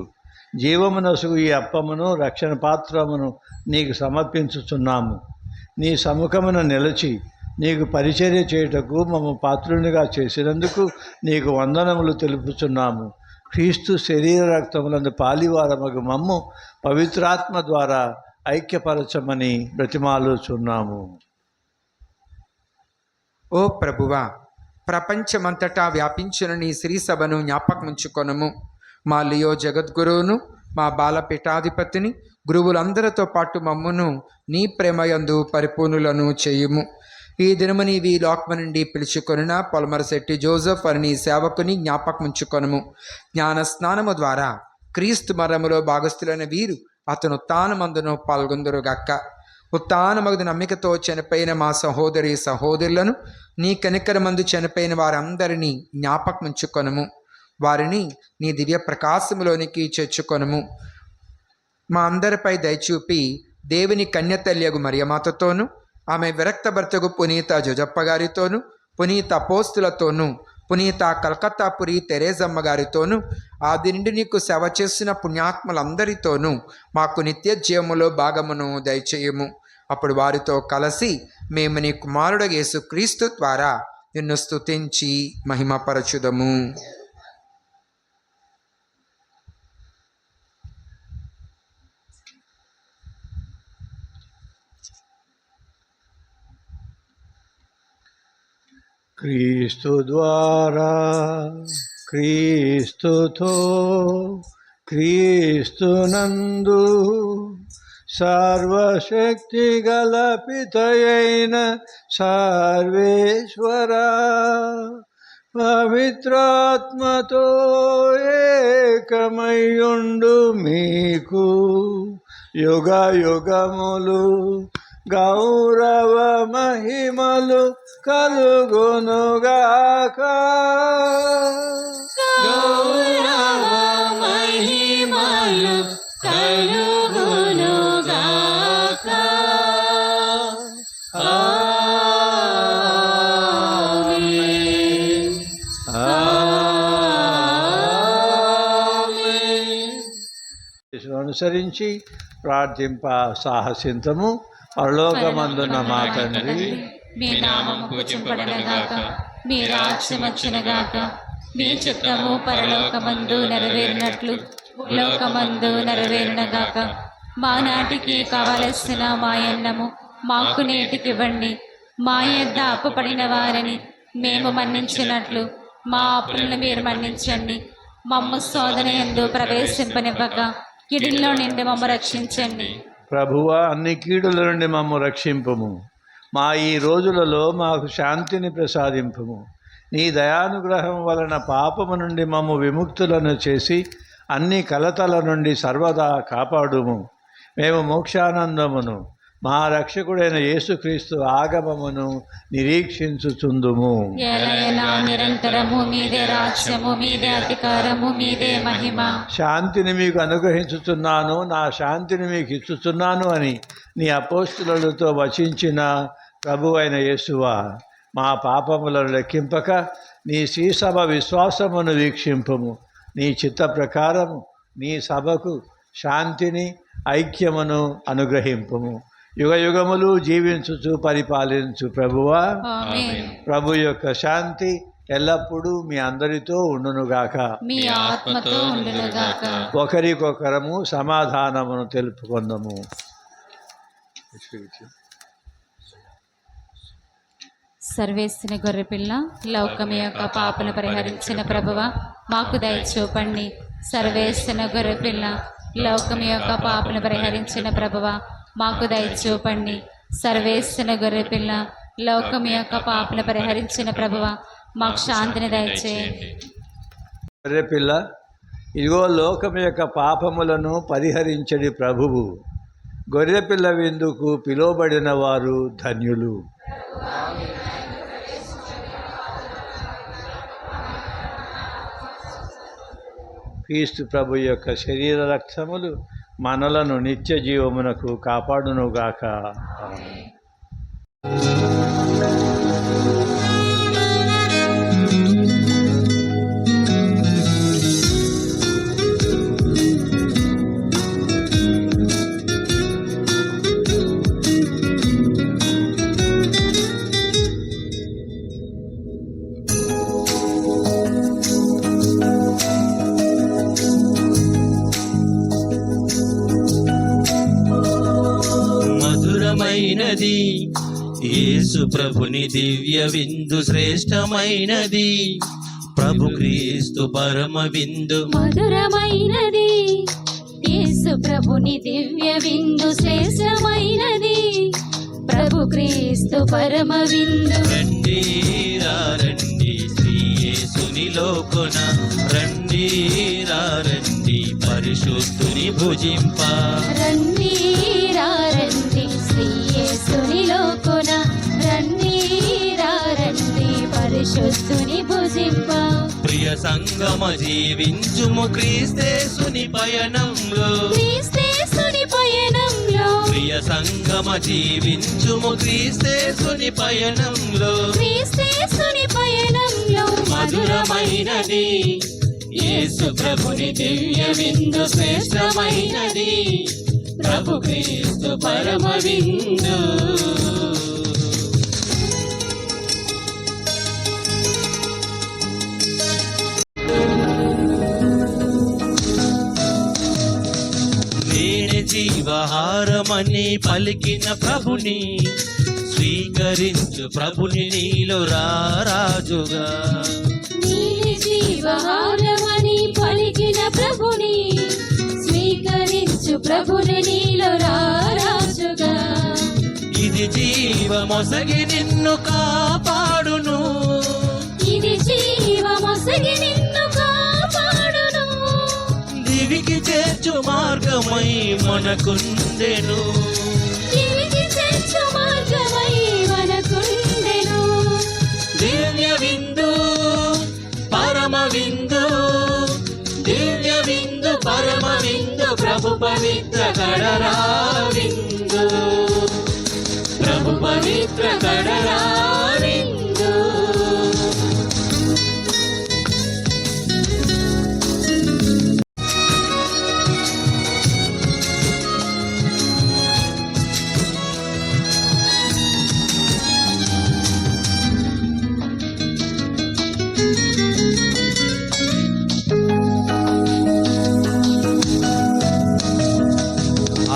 జీవమునసుగు ఈ అప్పమును రక్షణ పాత్రమును నీకు సమర్పించుచున్నాము. నీ సముఖమున నిలిచి నీకు పరిచర్య చేయుటకు మమ్మ పాత్రునిగా చేసినందుకు నీకు వందనములు తెలుపుచున్నాము. క్రీస్తు శరీర రక్తములందు పాలివారమగు మమ్ము పవిత్రాత్మ ద్వారా ఐక్యపరచమని బ్రతిమాలుచున్నాము. ఓ ప్రభువా, ప్రపంచమంతటా వ్యాపించిన నీ శ్రీసభను జ్ఞాపకముంచుకొనుము. మా లియో జగద్గురువును, మా బాలపీఠాధిపతిని, గురువులందరితో పాటు మమ్మును నీ ప్రేమయందు పరిపూర్ణులను చేయుము. ఈ దినము నీవి లోకము నుండి పిలుచుకొనిన పొలమరశెట్టి జోసెఫ్ అని నీ సేవకుని జ్ఞాపకముంచుకొనుము. జ్ఞాన స్నానము ద్వారా క్రీస్తు మరణములో భాగస్థులైన వీరు అతను ఉత్థానమందును పాల్గొందురుగాక. ఉత్థానమగు నమ్మికతో చనిపోయిన మా సహోదరి సహోదరులను నీ కనికరమందు చనిపోయిన వారందరినీ జ్ఞాపకముంచుకొనుము. వారిని నీ దివ్య ప్రకాశములోనికి చేర్చుకొనుము. మా అందరిపై దయచూపి దేవుని కన్యతల్యగు మరియమాతతోనూ, ఆమె విరక్త భర్తకు పునీత జోజప్ప గారితోనూ, పునీత అపోస్తులతోనూ, పునీత కలకత్తాపురి తెరేజమ్మ గారితోనూ, ఆది నుండి నీకు సేవ చేసిన పుణ్యాత్మలందరితోనూ మాకు నిత్య జీవములో భాగమును దయచేయము. అప్పుడు వారితో కలిసి మేము నీ కుమారుడు యేసుక్రీస్తు ద్వారా నిన్ను స్తుతించి మహిమపరచుదము. క్రీస్తు ద్వారా, క్రీస్తుతో, క్రీస్తునందు సర్వశక్తి గల పితయైన సర్వేశ్వర పవిత్రాత్మతో ఏకమయ్యుండు మీకు యుగ యుగములు గౌరవ మహిమలు కలుగునుగాక. గౌరవ మహిమలు కలుగునుగాక. ఆమేన్. ఆమేన్. అనుసరించి ప్రార్థింప సాహసింతము. పరలోకమందున్న మా తండ్రి, మీ నామము పూజింపబడునుగాక, మీ రాజ్యం వచ్చునుగాక, మీ చిత్తము పరలోకమందు నెరవేరినట్లు భూలోకమందు నెరవేరునుగాక. మా నాటికి కావలసిన మా అన్నము మాకు నేటికి ఇవ్వండి. మా యొద్ద అప్పుపడిన వారిని మేము మన్నించినట్లు మా అప్పులను మీరు మన్నించండి. మమ్ము శోధన యందు ప్రవేశింపనివ్వక కిడిలో నుండి మమ్ము రక్షించండి. ప్రభువా, అన్ని కీడుల నుండి మమ్ము రక్షింపుము. మా ఈ రోజులలో మాకు శాంతిని ప్రసాదింపుము. నీ దయానుగ్రహం వలన పాపము నుండి మమ్ము విముక్తులను చేసి అన్ని కలతల నుండి సర్వదా కాపాడుము. మేము మోక్షానందమును మా రక్షకుడైన యేసుక్రీస్తు ఆగమమును నిరీక్షించుచుందుము. ఎలయలా నిరంతరము మీదే రాజ్యము, మీదే అధికారము, మీదే మహిమ. శాంతిని మీకు అనుగ్రహించుచున్నాను, నా శాంతిని మీకు ఇచ్చుచున్నాను అని నీ అపోస్తులతో వచించిన ప్రభువైన యేసువా, మా పాపములను లెక్కింపక నీ శ్రీసభ విశ్వాసమును వీక్షింపుము. నీ చిత్త ప్రకారము నీ సభకు శాంతిని ఐక్యమును అనుగ్రహింపుము. యుగ యుగములు జీవించుచు పరిపాలించు ప్రభువా, ఆమేన్. ప్రభు యొక్క శాంతి ఎల్లప్పుడూ మీ అందరితో ఉండునుగాక. మీ ఆత్మతో ఉండునుగాక. ఒకరికొకరము సమాధానమును తెలుపుకుందాము. సర్వేశ్వని గొర్రెపిల్ల, లోకం యొక్క పాపను పరిహరించిన ప్రభువ మాకు దయచూపండి. సర్వేశ్వన గొర్రెపిల్ల, లోకం యొక్క పాపను పరిహరించిన ప్రభువ మాకు దయచూపండి. సర్వేశ్వన గొర్రెపిల్ల, లోకం యొక్క పాపను పరిహరించిన ప్రభువ మాకు శాంతిని దయచేయండి. గొర్రెపిల్ల, ఇదిగో లోకం యొక్క పాపములను పరిహరించడి ప్రభువు. గొర్రెపిల్ల విందుకు పిలువబడిన వారు ధన్యులు. క్రీస్తు ప్రభు యొక్క శరీర రక్తములు మనలను నిత్య జీవమునకు కాపాడునుగాక. ఆమేన్. మధురమైనది యేసు ప్రభుని దివ్య విందు, శ్రేష్టమైనది ప్రభు క్రీస్తు పరమ విందు. మధురమైనది యేసు ప్రభుని దివ్య విందు, శ్రేష్టమైనది ప్రభు క్రీస్తు పరమ విందు. రండి రండి శ్రీ యేసునిలో కొన, రండి రండి పరిశుద్ధుని భుజింప. రండి రండి శ్రీ యేసునిలో కొన, రండి రండి పరిశుద్ధుని భుజింప. ప్రియ సంగమ జీవించుము క్రీస్తేసుని పయనంలో, క్రీస్తేసుని పయనంలో, ప్రియ సంగమ జీవించుము క్రీస్తేసుని పయనంలో. క్రీస్తేసుని పయనంలో మధురమైనది యేసు ప్రభుని దివ్య విందు, శ్రేష్టమైనది ప్రభు క్రీస్తు పరమ విందు. జీవహారమని పలికిన ప్రభుని స్వీకరించు ప్రభుని నీలో రారాజుగా. నీలి జీవహారమని పలికిన ప్రభుని స్వీకరించు ప్రభుని నీలో రారాజుగా. ఇది జీవమొసగి నిన్ను కాపాడును, ఇది జీవమొసగి నిన్ను కాపాడును. దివికి చేర్చు మార్గమై మనకుందెను, దివికి చేర్చు మార్గమై మనకుండెను. దివ్య విందు పరమ విందు, దివ్య విందు పరమ విందు, ప్రభు పవిత్ర కడరా విందు, ప్రభు పవిత్ర కడరా విందు.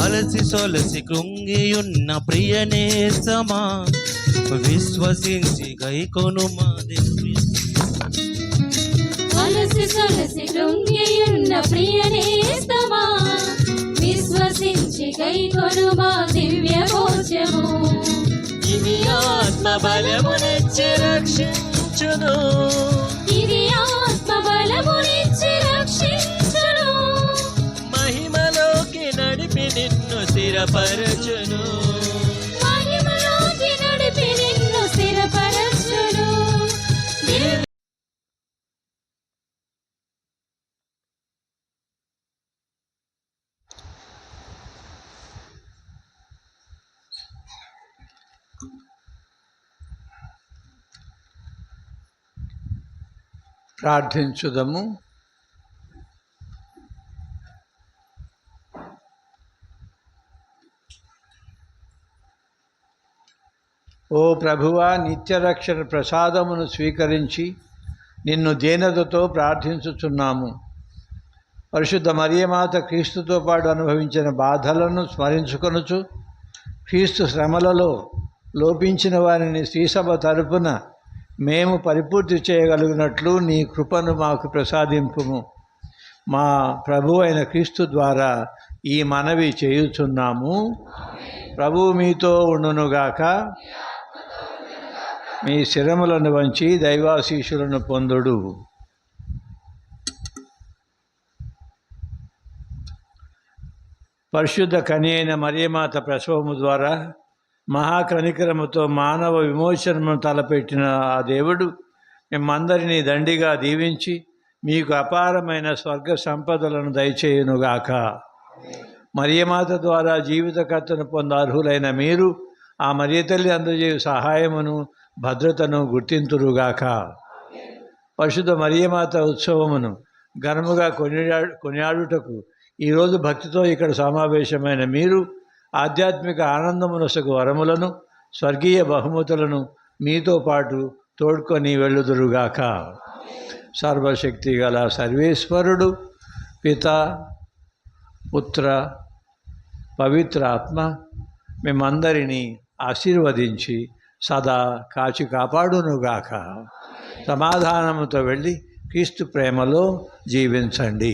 అలసి సొలసి కృంగియున్న ప్రియనేసమా, విశ్వసించి గైకొనుమా దివ్య. అలసి సొలసి కృంగియున్న ప్రియనేస్తమా, విశ్వసించి గైకొనుమా దివ్య భోజము. ఇది ఆత్మ బలమునిచ్చి రక్షించును, ఇది ఆత్మ బలమునిచ్చి రక్షించును. మహిమలోకి నడిపి నిన్ను స్థిరపరచును, మహిమలోకి నడిపి నిన్ను స్థిరపరచును. ప్రార్థించుదము. ఓ ప్రభువా, నిత్యరక్షణ ప్రసాదమును స్వీకరించి నిన్ను దీనతతో ప్రార్థించుచున్నాము. పరిశుద్ధ మరియమాత క్రీస్తుతో పాటు అనుభవించిన బాధలను స్మరించుకొనుచు క్రీస్తు శ్రమలలో లోపించిన వారిని శ్రీసభ తరపున మేము పరిపూర్తి చేయగలిగినట్లు నీ కృపను మాకు ప్రసాదింపుము. మా ప్రభు అయిన క్రీస్తు ద్వారా ఈ మనవి చేయుచున్నాము. ప్రభువు మీతో ఉండునుగాక. మీ శిరములను వంచి దైవాశీషులను పొందుడు. పరిశుద్ధ కని అయిన మరియమాత ప్రసవము ద్వారా మహాకనికరముతో మానవ విమోచనను తలపెట్టిన ఆ దేవుడు మిమ్మందరినీ దండిగా దీవించి మీకు అపారమైన స్వర్గ సంపదలను దయచేయునుగాక. మరియమాత ద్వారా జీవితకర్తను పొంద అర్హులైన మీరు ఆ మరియతల్లి అందజేయు సహాయమును భద్రతను గుర్తింతురుగాక. పరిశుద్ధ మరియమాత ఉత్సవమును ఘనముగా కొనియాడుటకు ఈరోజు భక్తితో ఇక్కడ సమావేశమైన మీరు ఆధ్యాత్మిక ఆనందమునసగు వరములను స్వర్గీయ బహుమతులను మీతో పాటు తోడ్కొని వెళ్ళుదురుగాక. సర్వశక్తి గల సర్వేశ్వరుడు పిత పుత్ర పవిత్ర ఆత్మ మేమందరినీ ఆశీర్వదించి సదా కాచి కాపాడునుగాక. సమాధానముతో వెళ్ళి క్రీస్తు ప్రేమలో జీవించండి.